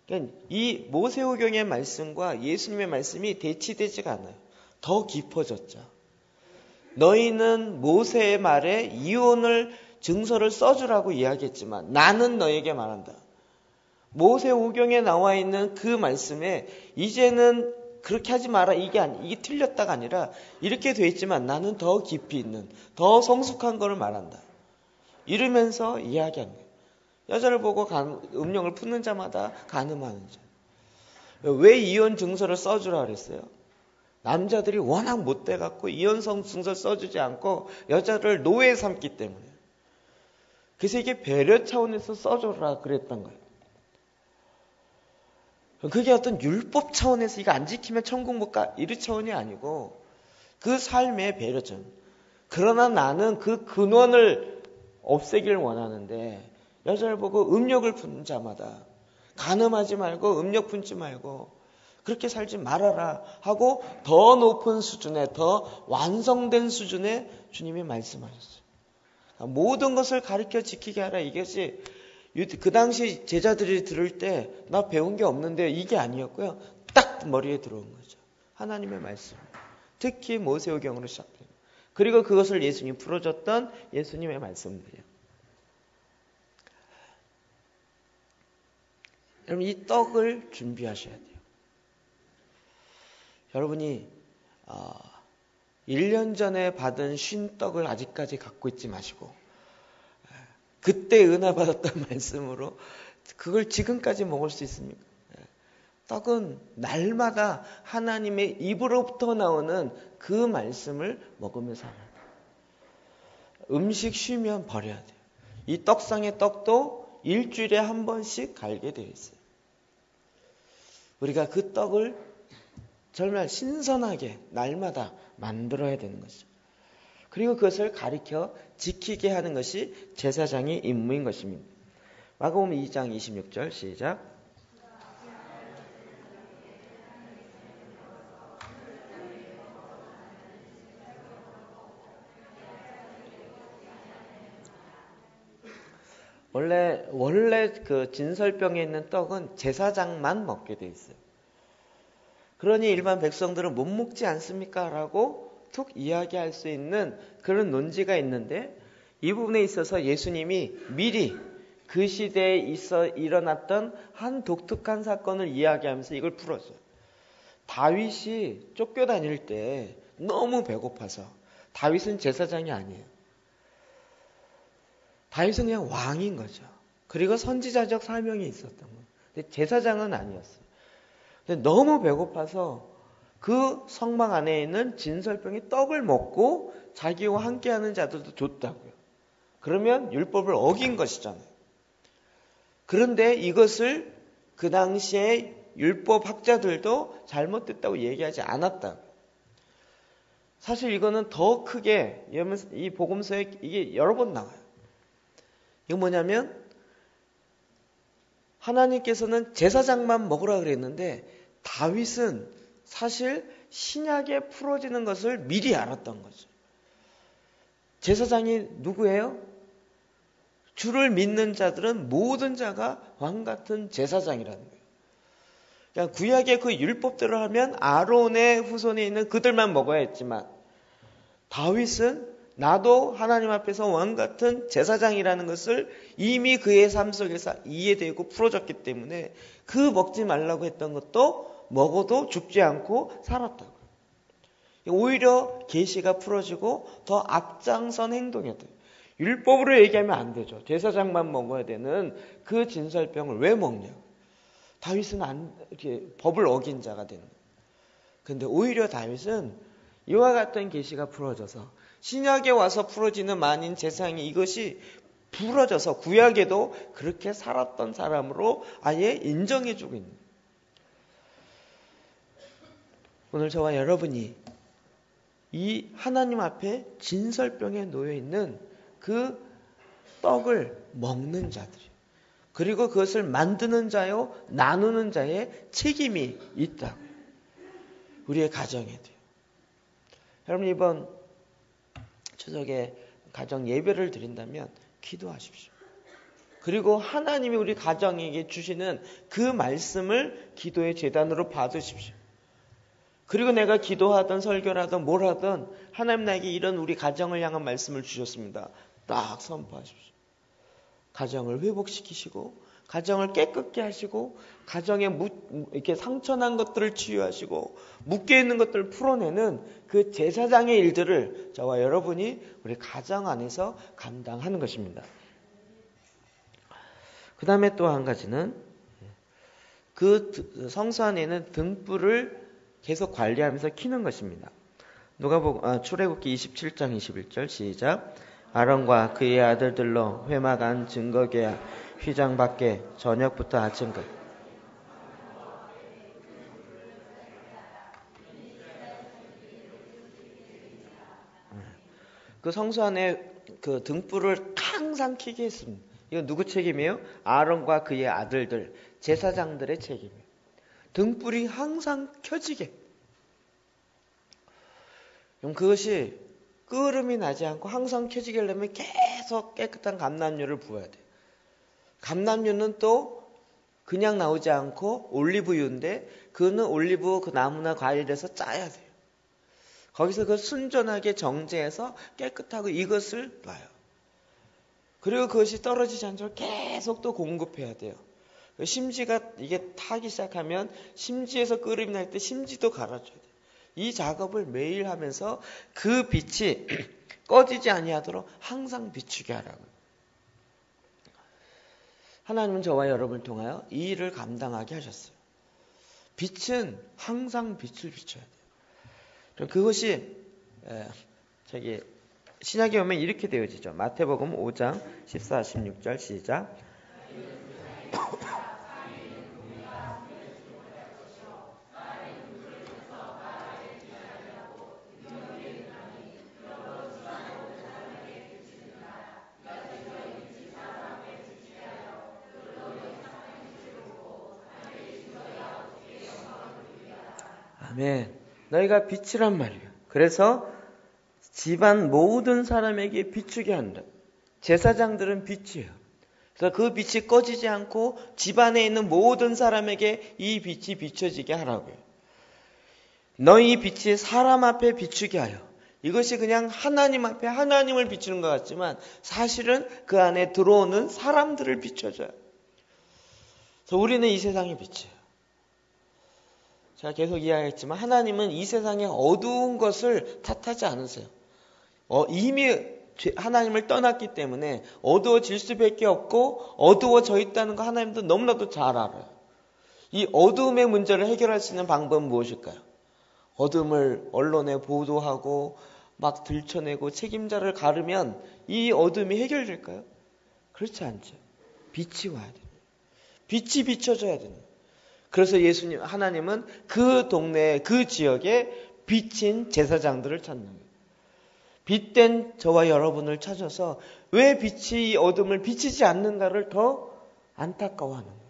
그러니까 이 모세오경의 말씀과 예수님의 말씀이 대치되지가 않아요. 더 깊어졌죠. 너희는 모세의 말에 이혼을 증서를 써주라고 이야기했지만 나는 너에게 말한다. 모세오경에 나와 있는 그 말씀에 이제는 그렇게 하지 마라. 이게 틀렸다가 아니라 이렇게 돼 있지만 나는 더 깊이 있는 더 성숙한 거를 말한다. 이러면서 이야기하는 거예요. 여자를 보고 음령을 품는 자마다 간음하는 자. 왜 이혼 증서를 써주라 그랬어요? 남자들이 워낙 못돼갖고 이혼 증서를 써주지 않고 여자를 노예 삼기 때문에. 그래서 이게 배려 차원에서 써줘라 그랬던 거예요. 그게 어떤 율법 차원에서 이거 안 지키면 천국 못 가 이런 차원이 아니고 그 삶의 배려점. 그러나 나는 그 근원을 없애기를 원하는데 여자를 보고 음욕을 품는 자마다 간음하지 말고 음욕 품지 말고 그렇게 살지 말아라 하고 더 높은 수준에 더 완성된 수준에 주님이 말씀하셨어요. 모든 것을 가르쳐 지키게 하라. 이것이 그 당시 제자들이 들을 때 나 배운 게 없는데 이게 아니었고요. 딱 머리에 들어온 거죠. 하나님의 말씀. 특히 모세오경으로 시작돼요. 그리고 그것을 예수님이 풀어줬던 예수님의 말씀들이에요. 여러분 이 떡을 준비하셔야 돼요. 여러분이 1년 전에 받은 쉰 떡을 아직까지 갖고 있지 마시고 그때 은혜 받았던 말씀으로 그걸 지금까지 먹을 수 있습니까? 떡은 날마다 하나님의 입으로부터 나오는 그 말씀을 먹으며 살아야 돼요. 음식 쉬면 버려야 돼요. 이 떡상의 떡도 일주일에 한 번씩 갈게 되어 있어요. 우리가 그 떡을 정말 신선하게 날마다 만들어야 되는 것이죠. 그리고 그것을 가르쳐 지키게 하는 것이 제사장의 임무인 것입니다. 마가복음 2장 26절 시작. 원래 그 진설병에 있는 떡은 제사장만 먹게 돼 있어요. 그러니 일반 백성들은 못 먹지 않습니까? 라고 툭 이야기할 수 있는 그런 논지가 있는데 이 부분에 있어서 예수님이 미리 그 시대에 일어났던 한 독특한 사건을 이야기하면서 이걸 풀었어요. 다윗이 쫓겨다닐 때 너무 배고파서 다윗은 제사장이 아니에요. 다윗은 그냥 왕인 거죠. 그리고 선지자적 사명이 있었던 거예요. 근데 제사장은 아니었어요. 근데 너무 배고파서 그 성막 안에 있는 진설병이 떡을 먹고 자기와 함께하는 자들도 줬다고요. 그러면 율법을 어긴 것이잖아요. 그런데 이것을 그 당시에 율법 학자들도 잘못됐다고 얘기하지 않았다고요. 사실 이거는 더 크게 이 복음서에 이게 여러 번 나와요. 이거 뭐냐면 하나님께서는 제사장만 먹으라 그랬는데 다윗은 사실 신약에 풀어지는 것을 미리 알았던 거죠. 제사장이 누구예요? 주를 믿는 자들은 모든 자가 왕 같은 제사장이라는 거예요. 그냥 구약의 그 율법대로 하면 아론의 후손에 있는 그들만 먹어야 했지만 다윗은 나도 하나님 앞에서 왕 같은 제사장이라는 것을 이미 그의 삶 속에서 이해되고 풀어졌기 때문에 그 먹지 말라고 했던 것도 먹어도 죽지 않고 살았다고요. 오히려 계시가 풀어지고 더 앞장선 행동이었대요. 율법으로 얘기하면 안 되죠. 제사장만 먹어야 되는 그 진설병을 왜 먹냐고. 다윗은 이렇게 법을 어긴 자가 되는 거예요. 그런데 오히려 다윗은 이와 같은 계시가 풀어져서 신약에 와서 풀어지는 만인 제사장이 이것이 풀어져서 구약에도 그렇게 살았던 사람으로 아예 인정해주고 있는 거예요. 오늘 저와 여러분이 이 하나님 앞에 진설병에 놓여있는 그 떡을 먹는 자들이에요. 그리고 그것을 만드는 자요 나누는 자의 책임이 있다고요. 우리의 가정에도요. 여러분 이번 추석에 가정 예배를 드린다면 기도하십시오. 그리고 하나님이 우리 가정에게 주시는 그 말씀을 기도의 제단으로 받으십시오. 그리고 내가 기도하든 설교하든 뭘 하든 하나님 나에게 이런 우리 가정을 향한 말씀을 주셨습니다. 딱 선포하십시오. 가정을 회복시키시고 가정을 깨끗게 하시고 가정에 이렇게 상처난 것들을 치유하시고 묶여있는 것들을 풀어내는 그 제사장의 일들을 저와 여러분이 우리 가정 안에서 감당하는 것입니다. 그 다음에 또 한 가지는 그 성소 안에는 등불을 계속 관리하면서 켜는 것입니다. 출애굽기 27장 21절 시작. 아론과 그의 아들들로 회막 안 증거궤야 휘장 밖에 저녁부터 아침까지 그 성소 안에 그 등불을 항상 켜게 했습니다. 이건 누구 책임이에요? 아론과 그의 아들들, 제사장들의 책임이에요. 등불이 항상 켜지게. 그럼 그것이 끄름이 나지 않고 항상 켜지게 하려면 계속 깨끗한 감람유를 부어야 돼요. 감람유는 또 그냥 나오지 않고 올리브유인데 그거는 올리브 그 나무나 과일에서 짜야 돼요. 거기서 그 순전하게 정제해서 깨끗하고 이것을 놔요. 그리고 그것이 떨어지지 않도록 계속 또 공급해야 돼요. 심지가 이게 타기 시작하면 심지에서 끓음이 날 때 심지도 갈아줘야 돼요. 이 작업을 매일 하면서 그 빛이 꺼지지 아니하도록 항상 비추게 하라고요. 하나님은 저와 여러분을 통하여 이 일을 감당하게 하셨어요. 빛은 항상 빛을 비춰야 돼요. 그것이 신약에 오면 이렇게 되어지죠. 마태복음 5장 14, 16절 시작. 아멘. 너희가 빛이란 말이에요. 그래서 집안 모든 사람에게 비추게 한다. 제사장들은 빛이에요. 그래서 그 빛이 꺼지지 않고 집안에 있는 모든 사람에게 이 빛이 비춰지게 하라고요. 너희 빛이 사람 앞에 비추게 하여. 이것이 그냥 하나님 앞에 하나님을 비추는 것 같지만 사실은 그 안에 들어오는 사람들을 비춰줘요. 그래서 우리는 이 세상의 빛이에요. 제가 계속 이야기했지만 하나님은 이 세상의 어두운 것을 탓하지 않으세요. 이미 하나님을 떠났기 때문에 어두워질 수밖에 없고 어두워져 있다는 거 하나님도 너무나도 잘 알아요. 이 어두움의 문제를 해결할 수 있는 방법은 무엇일까요? 어둠을 언론에 보도하고 막 들춰내고 책임자를 가르면 이 어둠이 해결될까요? 그렇지 않죠. 빛이 와야 됩니다. 빛이 비춰져야 됩니다. 그래서 하나님은 그 동네, 그 지역에 빛인 제사장들을 찾는 거예요. 빛된 저와 여러분을 찾아서 왜 빛이 이 어둠을 비치지 않는가를 더 안타까워하는 거예요.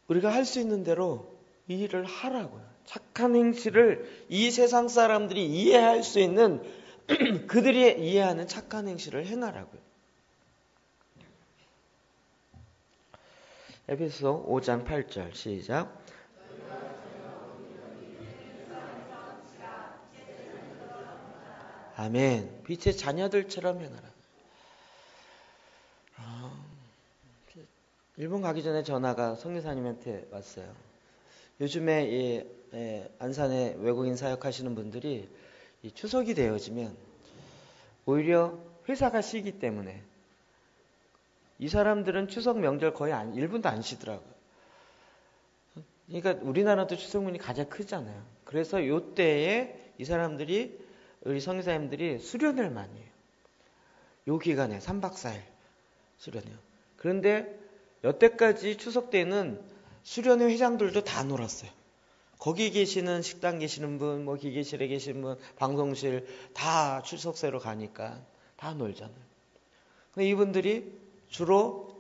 우리가 할 수 있는 대로 이 일을 하라고요. 착한 행실을 이 세상 사람들이 이해할 수 있는 그들이 이해하는 착한 행실을 행하라고요. 에베소 5장 8절 시작. 아멘. 빛의 자녀들처럼 행하라. 일본 가기 전에 전화가 성교사님한테 왔어요. 요즘에 안산에 외국인 사역하시는 분들이 이 추석이 되어지면 오히려 회사가 쉬기 때문에 이 사람들은 추석 명절 거의 1분도 안 쉬더라고요. 그러니까 우리나라도 추석문이 가장 크잖아요. 그래서 요때에 이 사람들이 우리 성교사님들이 수련을 많이 해요. 요 기간에 3박 4일 수련해요. 그런데 여태까지 추석 때는 수련회 회장들도 다 놀았어요. 거기 계시는 식당 계시는 분, 뭐 기계실에 계시는 분, 방송실 다 출석세로 가니까 다 놀잖아요. 근데 이분들이 주로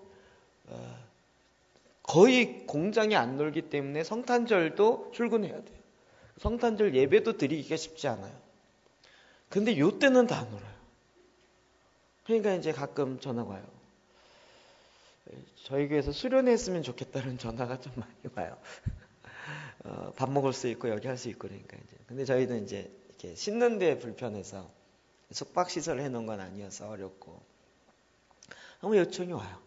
거의 공장에 안 놀기 때문에 성탄절도 출근해야 돼요. 성탄절 예배도 드리기가 쉽지 않아요. 근데 요때는 다 안 울어요. 그러니까 이제 가끔 전화가 와요. 저희 교회에서 수련했으면 좋겠다는 전화가 좀 많이 와요. 밥 먹을 수 있고 여기 할 수 있고 그러니까 이제. 근데 저희는 이제 이렇게 씻는데 불편해서 숙박 시설 해놓은 건 아니어서 어렵고 아무 요청이 와요.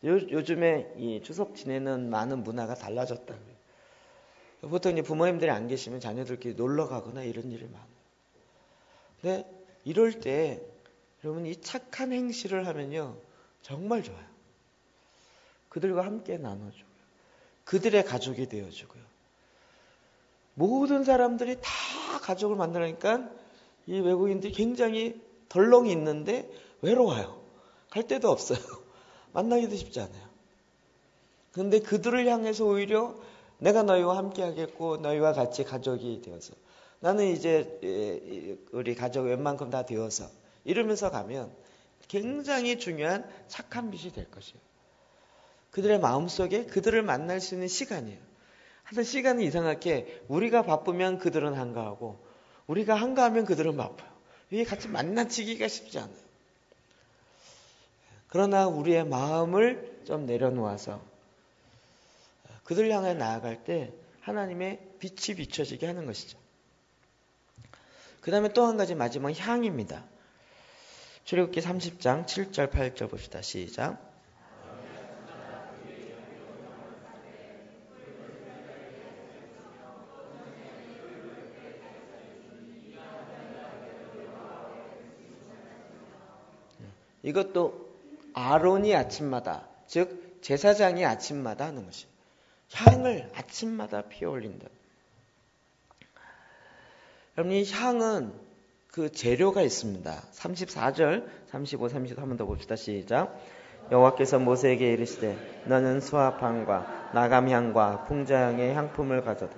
요즘에 이 추석 지내는 많은 문화가 달라졌다고요. 보통 이제 부모님들이 안 계시면 자녀들끼리 놀러 가거나 이런 일이 많아요. 근데 이럴 때 여러분 이 착한 행실을 하면요 정말 좋아요. 그들과 함께 나눠주고요. 그들의 가족이 되어주고요. 모든 사람들이 다 가족을 만들니까 이 외국인들이 굉장히 덜렁이 있는데 외로워요. 갈 데도 없어요. 만나기도 쉽지 않아요. 그런데 그들을 향해서 오히려 내가 너희와 함께 하겠고 너희와 같이 가족이 되어서 나는 이제 우리 가족 웬만큼 다 되어서 이러면서 가면 굉장히 중요한 착한 빛이 될 것이에요. 그들의 마음속에 그들을 만날 수 있는 시간이에요. 하여튼 시간이 이상하게 우리가 바쁘면 그들은 한가하고 우리가 한가하면 그들은 바빠요. 이게 같이 만나지기가 쉽지 않아요. 그러나 우리의 마음을 좀 내려놓아서 그들 향해 나아갈 때 하나님의 빛이 비춰지게 하는 것이죠. 그 다음에 또 한 가지 마지막 향입니다. 출애굽기 30장 7절 8절 봅시다. 시작. 이것도 아론이 아침마다, 즉 제사장이 아침마다 하는 것이에요. 향을 아침마다 피워 올린다. 여러분 이 향은 그 재료가 있습니다. 34절, 35, 36 한 번 더 봅시다. 시작. 여호와께서 모세에게 이르시되 너는 수합향과 나감향과 풍자향의 향품을 가져다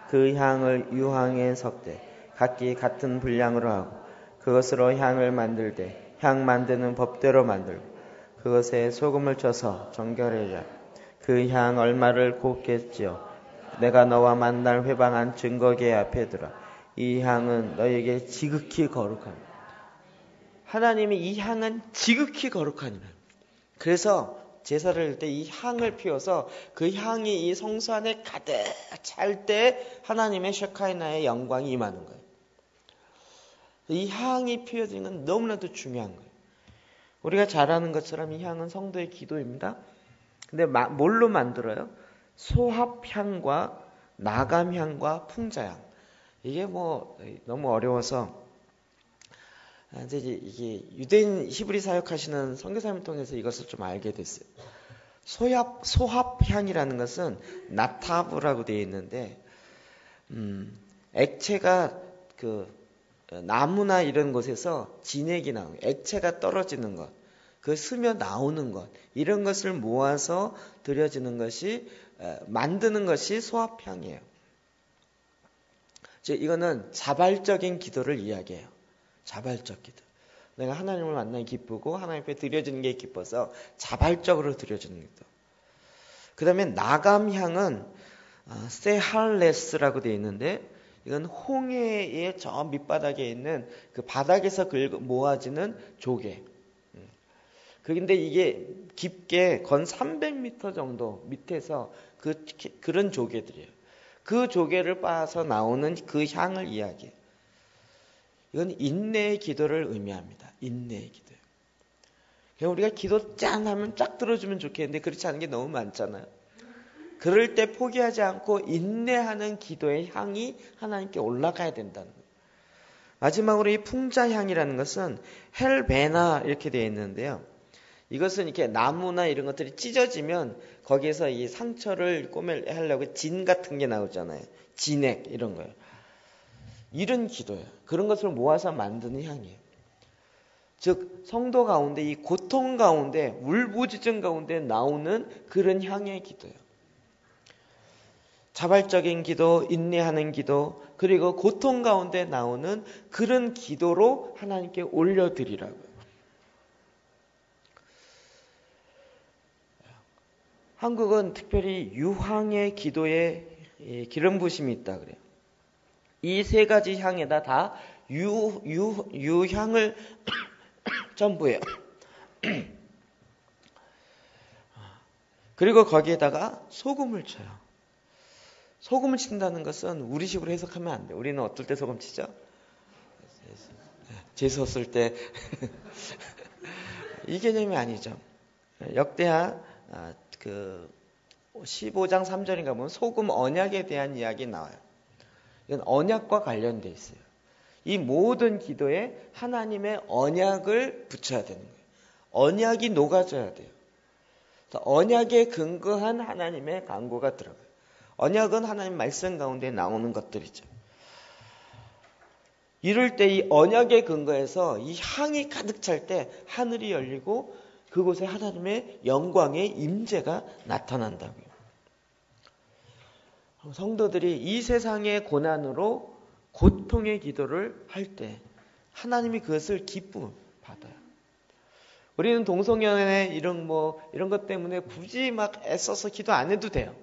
그 향을 유황에 섞되 각기 같은 분량으로 하고 그것으로 향을 만들되 향 만드는 법대로 만들고 그것에 소금을 쳐서 정결하리라. 그 향 얼마를 곱겠지요. 내가 너와 만날 회방한 증거궤 앞에 두라. 이 향은 너에게 지극히 거룩하니. 하나님이 이 향은 지극히 거룩하니라. 그래서 제사를 할 때 이 향을 피워서 그 향이 이 성소 안에 가득 찰 때 하나님의 셰카이나의 영광이 임하는 거예요. 이 향이 피어지는 건 너무나도 중요한 거예요. 우리가 잘 아는 것처럼 이 향은 성도의 기도입니다. 근데 뭘로 만들어요? 소합향과 나감향과 풍자향. 이게 뭐 너무 어려워서 이제 이게 유대인 히브리 사역하시는 선교사님을 통해서 이것을 좀 알게 됐어요. 소합향이라는 것은 나타브라고 되어 있는데 액체가 그 나무나 이런 곳에서 진액이 나오는 액체가 떨어지는 것, 그 스며 나오는 것 이런 것을 모아서 들여지는 것이 만드는 것이 소합향이에요. 즉 이거는 자발적인 기도를 이야기해요. 자발적 기도. 내가 하나님을 만나기 기쁘고 하나님 앞에 드려지는 게 기뻐서 자발적으로 드려지는 기도. 그 다음에 나감향은 세할레스라고 되어 있는데 이건 홍해의 저 밑바닥에 있는 그 바닥에서 모아지는 조개. 그런데 이게 깊게 건 300m 정도 밑에서 그런 조개들이에요. 그 조개를 빻아서 나오는 그 향을 이야기해요. 이건 인내의 기도를 의미합니다. 인내의 기도요. 그냥 우리가 기도 짠 하면 쫙 들어주면 좋겠는데 그렇지 않은 게 너무 많잖아요. 그럴 때 포기하지 않고 인내하는 기도의 향이 하나님께 올라가야 된다는 거예요. 마지막으로 이 풍자향이라는 것은 헬베나 이렇게 되어 있는데요. 이것은 이렇게 나무나 이런 것들이 찢어지면 거기에서 이 상처를 꼬매려고 진 같은 게 나오잖아요. 진액 이런 거예요. 이런 기도예요. 그런 것을 모아서 만드는 향이에요. 즉 성도 가운데 이 고통 가운데 울부짖음 가운데 나오는 그런 향의 기도예요. 자발적인 기도, 인내하는 기도, 그리고 고통 가운데 나오는 그런 기도로 하나님께 올려드리라고요. 한국은 특별히 유황의 기도에 기름 부심이 있다 그래요. 이 세 가지 향에다 다 유향을 전부해요. 그리고 거기에다가 소금을 쳐요. 소금을 친다는 것은 우리식으로 해석하면 안 돼요. 우리는 어떨 때 소금 치죠? 재수없을 때. 이 개념이 아니죠. 역대하 15장 3절인가 보면 소금 언약에 대한 이야기 나와요. 이건 언약과 관련돼 있어요. 이 모든 기도에 하나님의 언약을 붙여야 되는 거예요. 언약이 녹아져야 돼요. 언약에 근거한 하나님의 간구가 들어가요. 언약은 하나님 말씀 가운데 나오는 것들이죠. 이럴 때 이 언약에 근거해서 이 향이 가득 찰 때 하늘이 열리고 그곳에 하나님의 영광의 임재가 나타난다고요. 성도들이 이 세상의 고난으로 고통의 기도를 할 때 하나님이 그것을 기쁨 받아요. 우리는 동성연애 이런 것 때문에 굳이 막 애써서 기도 안 해도 돼요.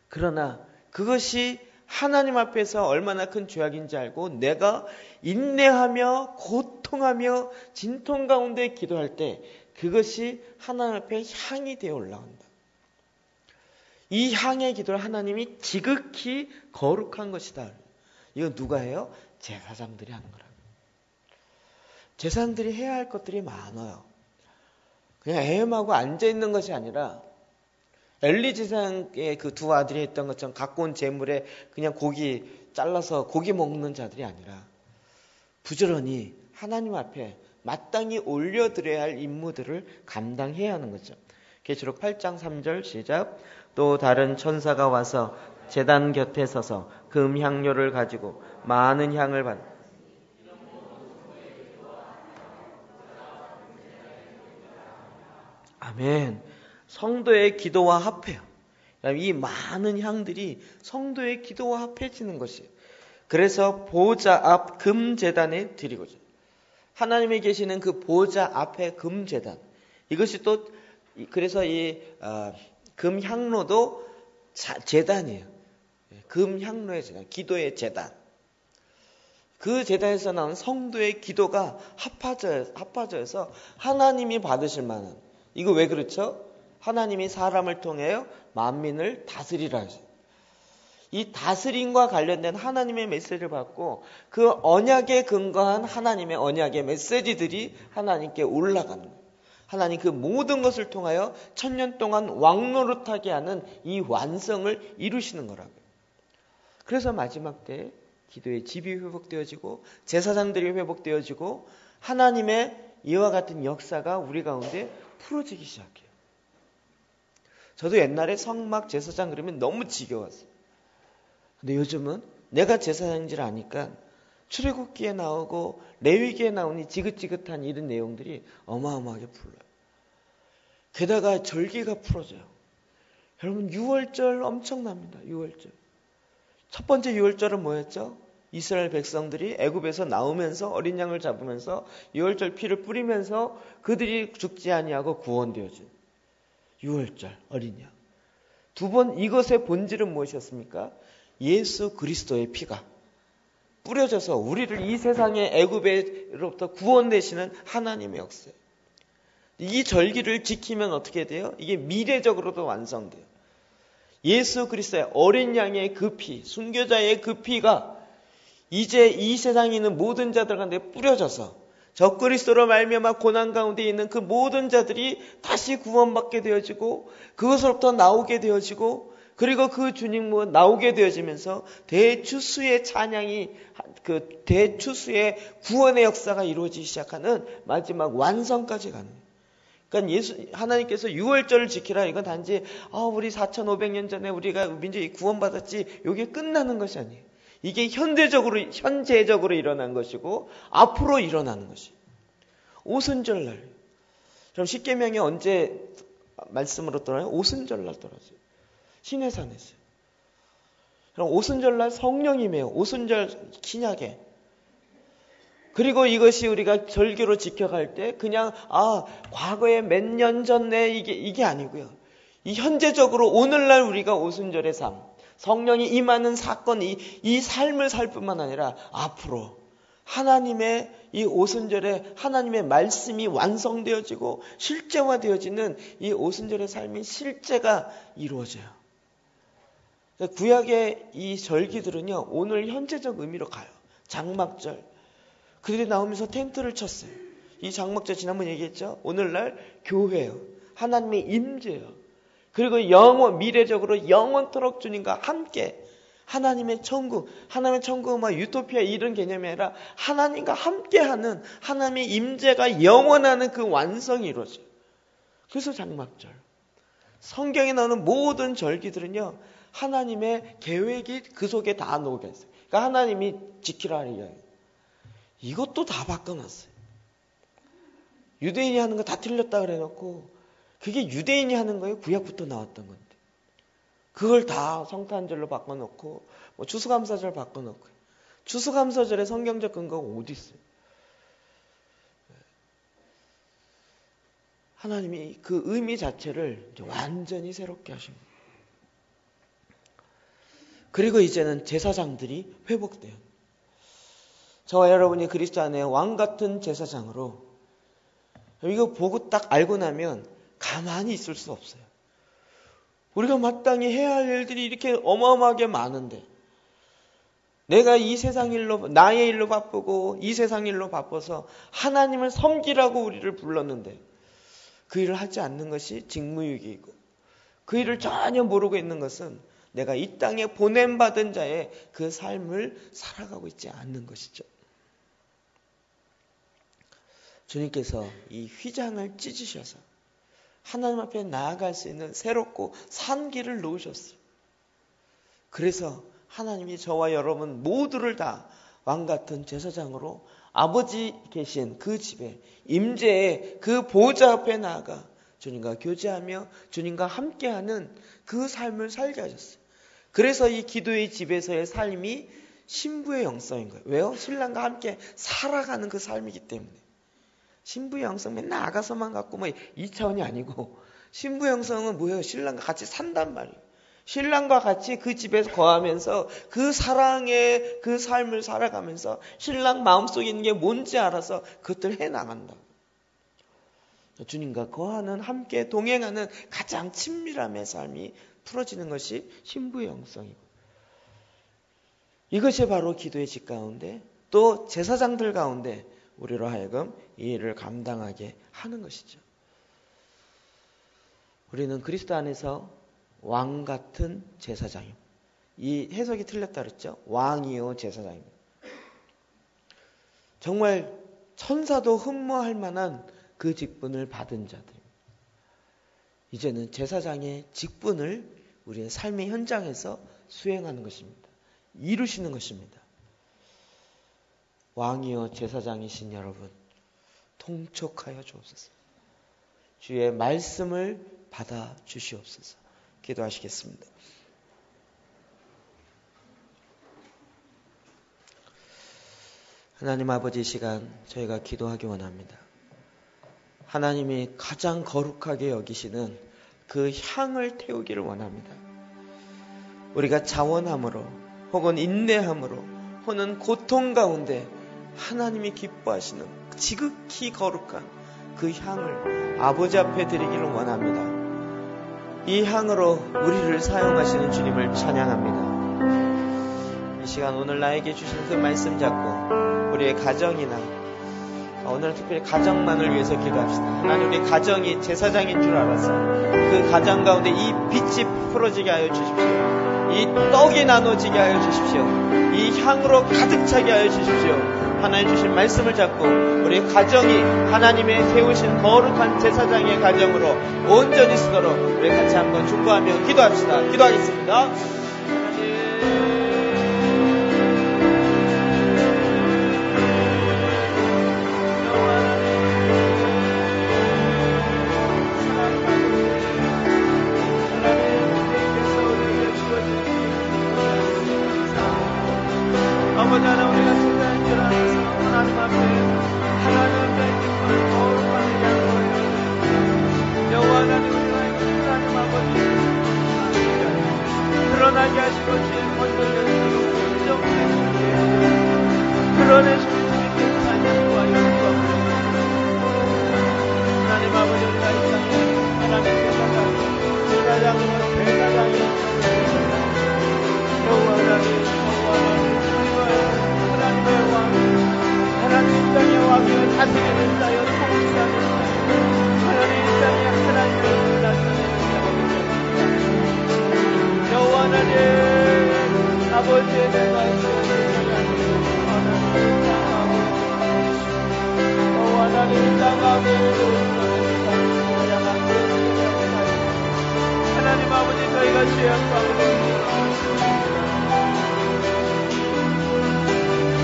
그러나 그것이 하나님 앞에서 얼마나 큰 죄악인지 알고 내가 인내하며 고통하며 진통 가운데 기도할 때 그것이 하나님 앞에 향이 되어 올라온다. 이 향의 기도를 하나님이 지극히 거룩한 것이다. 이거 누가 해요? 제사장들이 하는 거라고. 제사장들이 해야 할 것들이 많아요. 그냥 애엄하고 앉아있는 것이 아니라 엘리 제사장의 그 두 아들이 했던 것처럼 갖고 온 재물에 그냥 고기 잘라서 고기 먹는 자들이 아니라 부지런히 하나님 앞에 마땅히 올려드려야 할 임무들을 감당해야 하는 거죠. 계시록 8장 3절 시작. 또 다른 천사가 와서 제단 곁에 서서 금향료를 가지고 많은 향을 받 아멘. 성도의 기도와 합해요. 이 많은 향들이 성도의 기도와 합해지는 것이에요. 그래서 보좌 앞 금제단에 드리고자. 하나님이 계시는 그 보좌 앞에 금제단. 이것이 또 그래서 이 금향로도 제단이에요. 금향로의 제단, 기도의 제단. 그 제단에서 나온 성도의 기도가 합하져서 하나님이 받으실 만한. 이거 왜 그렇죠? 하나님이 사람을 통하여 만민을 다스리라 하죠. 이 다스림과 관련된 하나님의 메시지를 받고 그 언약에 근거한 하나님의 언약의 메시지들이 하나님께 올라가는 거예요. 하나님 그 모든 것을 통하여 천년 동안 왕노릇하게 하는 이 완성을 이루시는 거라고요. 그래서 마지막 때 기도의 집이 회복되어지고 제사장들이 회복되어지고 하나님의 이와 같은 역사가 우리 가운데 풀어지기 시작해요. 저도 옛날에 성막 제사장 그러면 너무 지겨웠어요. 근데 요즘은 내가 제사장인 줄 아니까 출애굽기에 나오고 레위기에 나오니 지긋지긋한 이런 내용들이 어마어마하게 풀려요. 게다가 절기가 풀어져요. 여러분 6월절 엄청납니다. 6월절. 첫 번째 6월절은 뭐였죠? 이스라엘 백성들이 애굽에서 나오면서 어린 양을 잡으면서 6월절 피를 뿌리면서 그들이 죽지 아니하고 구원되어진 6월절 어린 양. 두 번 이것의 본질은 무엇이었습니까? 예수 그리스도의 피가 뿌려져서 우리를 이 세상의 애굽으로부터 구원되시는 하나님의 역사예요. 이 절기를 지키면 어떻게 돼요? 이게 미래적으로도 완성돼요. 예수 그리스도의 어린 양의 그 피, 순교자의 그 피가 이제 이 세상에 있는 모든 자들 가운데 뿌려져서 저 그리스도로 말미암아 고난 가운데 있는 그 모든 자들이 다시 구원받게 되어지고 그것으로부터 나오게 되어지고 그리고 그 주님은 나오게 되어지면서 대추수의 찬양이 그 대추수의 구원의 역사가 이루어지기 시작하는 마지막 완성까지 가는 거예요. 그러니까 하나님께서 6월절을 지키라 이건 단지 우리 4,500년 전에 우리가 민족이 구원받았지 이게 끝나는 것이 아니에요. 이게 현재적으로 일어난 것이고 앞으로 일어나는 것이에요. 오순절날. 그럼 십계명이 언제 말씀으로 떠나요? 오순절날 떠나죠. 시내산에서요. 그럼 오순절날 성령이매요. 오순절 기냐게. 그리고 이것이 우리가 절기로 지켜갈 때 그냥 과거에 몇 년 전에 이게 아니고요. 이 현재적으로 오늘날 우리가 오순절의 삶, 성령이 임하는 사건, 이 삶을 살 뿐만 아니라 앞으로 하나님의 이 오순절에 하나님의 말씀이 완성되어지고 실제화되어지는 이 오순절의 삶이 실제가 이루어져요. 구약의 이 절기들은요, 오늘 현재적 의미로 가요. 장막절. 그들이 나오면서 텐트를 쳤어요. 이 장막절 지난번 얘기했죠. 오늘날 교회예요. 하나님의 임재예요. 그리고 영원, 미래적으로 영원토록 주님과 함께 하나님의 천국, 하나님의 천국은 막 유토피아 이런 개념이 아니라 하나님과 함께하는 하나님의 임재가 영원하는 그 완성이 이루어져요. 그래서 장막절. 성경에 나오는 모든 절기들은요, 하나님의 계획이 그 속에 다 녹여 있어요. 그러니까 하나님이 지키라 하는 이야기. 이것도 다 바꿔놨어요. 유대인이 하는 거 다 틀렸다 그래놓고 그게 유대인이 하는 거예요. 구약부터 나왔던 건데. 그걸 다 성탄절로 바꿔놓고 뭐 추수감사절 바꿔놓고 추수감사절의 성경적 근거가 어디 있어요? 하나님이 그 의미 자체를 이제 완전히 새롭게 하신 거예요. 그리고 이제는 제사장들이 회복돼요. 저와 여러분이 그리스도 안에 왕 같은 제사장으로 이거 보고 딱 알고 나면 가만히 있을 수 없어요. 우리가 마땅히 해야 할 일들이 이렇게 어마어마하게 많은데 내가 이 세상 일로 나의 일로 바쁘고 이 세상 일로 바빠서 하나님을 섬기라고 우리를 불렀는데 그 일을 하지 않는 것이 직무유기이고 그 일을 전혀 모르고 있는 것은 내가 이 땅에 보냄받은 자의 그 삶을 살아가고 있지 않는 것이죠. 주님께서 이 휘장을 찢으셔서 하나님 앞에 나아갈 수 있는 새롭고 산 길을 놓으셨어요. 그래서 하나님이 저와 여러분 모두를 다 왕같은 제사장으로 아버지 계신 그 집에 임재의 그 보좌 앞에 나아가 주님과 교제하며 주님과 함께하는 그 삶을 살게 하셨어요. 그래서 이 기도의 집에서의 삶이 신부의 영성인 거예요. 왜요? 신랑과 함께 살아가는 그 삶이기 때문에. 신부의 영성 맨날 나가서만 갖고 뭐 2차원이 아니고 신부의 영성은 뭐예요? 신랑과 같이 산단 말이에요. 신랑과 같이 그 집에서 거하면서 그 사랑의 그 삶을 살아가면서 신랑 마음속에 있는 게 뭔지 알아서 그것들을 해나간다. 주님과 거하는 함께 동행하는 가장 친밀함의 삶이 풀어지는 것이 신부의 영성이고 이것이 바로 기도의 집 가운데 또 제사장들 가운데 우리로 하여금 이 일을 감당하게 하는 것이죠. 우리는 그리스도 안에서 왕 같은 제사장입니다. 이 해석이 틀렸다 그랬죠. 왕이요 제사장입니다. 정말 천사도 흠모할 만한 그 직분을 받은 자들입니다. 이제는 제사장의 직분을 우리의 삶의 현장에서 수행하는 것입니다. 이루시는 것입니다. 왕이요 제사장이신 여러분 통촉하여 주옵소서. 주의 말씀을 받아 주시옵소서. 기도하시겠습니다. 하나님 아버지 이 시간 저희가 기도하기 원합니다. 하나님이 가장 거룩하게 여기시는 그 향을 태우기를 원합니다. 우리가 자원함으로 혹은 인내함으로 혹은 고통 가운데 하나님이 기뻐하시는 지극히 거룩한 그 향을 아버지 앞에 드리기를 원합니다. 이 향으로 우리를 사용하시는 주님을 찬양합니다. 이 시간 오늘 나에게 주신 그 말씀 잡고 우리의 가정이나 오늘 특별히 가정만을 위해서 기도합시다. 하나님 우리 가정이 제사장인 줄 알아서 그 가정 가운데 이 빛이 풀어지게 하여 주십시오. 이 떡이 나눠지게 하여 주십시오. 이 향으로 가득 차게 하여 주십시오. 하나님 주신 말씀을 잡고 우리 가정이 하나님의 세우신 거룩한 제사장의 가정으로 온전히 쓰도록 우리 같이 한번 중보하며 기도합시다. 기도하겠습니다. 아버지 하나님 우리가 제사장인 줄 알아서 하나님 앞에 하나님의 기쁨을 거룩하게 양보해 여호와 하나님 우리가 하나님 아버지 드러나게 하시고 주의 권능을 인정해 주시게 드러내시고 다스리는 자여 통치하는 자여 하나님 이 땅에 하나님을 나타내는 자가 되셨습니다. 여호와 하나님 아버지의 내 말씀을 하나님 이 땅 가운데 하나님 아버지 저희가 죄악 가운데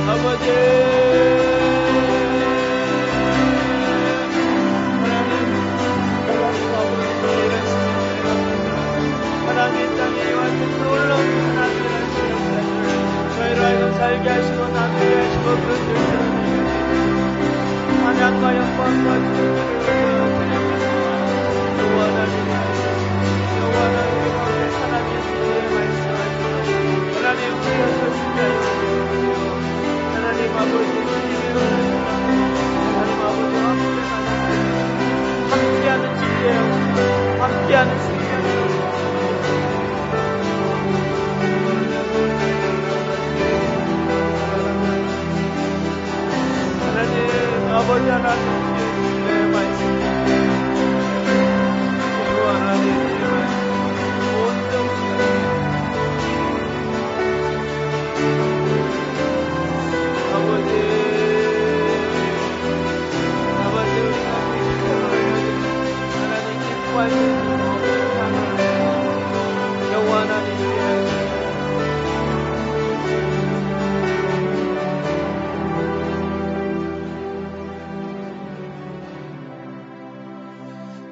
아버지 하나님 땅에 와서 놀라운 하나님을 저희를 알고 살게 하시고 나누게 하시고 그것을 찬양과 영광과 존귀를 여호와 하나님 가운데 하나님의 진리를 말씀하시고 하나님 우리가 서신자 하나님 아버지 하나님 아버지와 함께하는 진리예요. 함께하는 진리예요. 하나님 아버지 하나님께 내 말씀 그리고 하나님의 온전히 아버지 우리가 하나님 기뻐할 수 있는 모든 상을 여호와 하나님께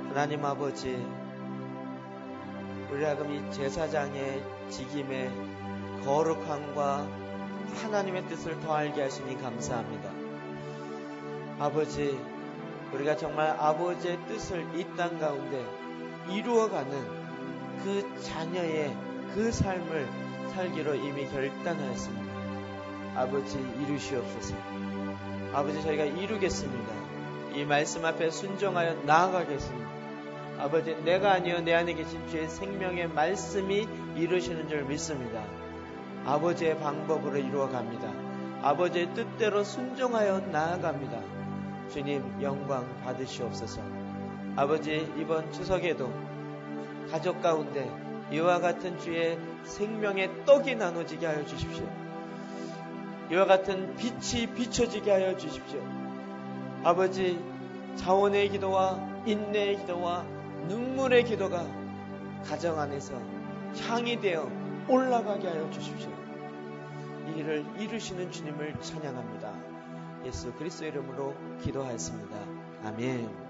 하나님 아버지, 우리라금 이 제사장의 직임에 거룩함과 하나님의 뜻을 더 알게 하시니 감사합니다. 아버지, 우리가 정말 아버지의 뜻을 이 땅 가운데 이루어가는 그 자녀의 그 삶을 살기로 이미 결단하였습니다. 아버지, 이루시옵소서. 아버지, 저희가 이루겠습니다. 이 말씀 앞에 순종하여 나아가겠습니다. 아버지, 내가 아니요 내 안에 계신 주의 생명의 말씀이 이루시는 줄 믿습니다. 아버지의 방법으로 이루어갑니다. 아버지의 뜻대로 순종하여 나아갑니다. 주님, 영광 받으시옵소서. 아버지, 이번 추석에도 가족 가운데 이와 같은 주의 생명의 떡이 나눠지게 하여 주십시오. 이와 같은 빛이 비춰지게 하여 주십시오. 아버지, 자원의 기도와 인내의 기도와 눈물의 기도가 가정 안에서 향이 되어 올라가게 하여 주십시오. 이 일을 이루시는 주님을 찬양합니다. 예수 그리스도 이름으로 기도하였습니다. 아멘.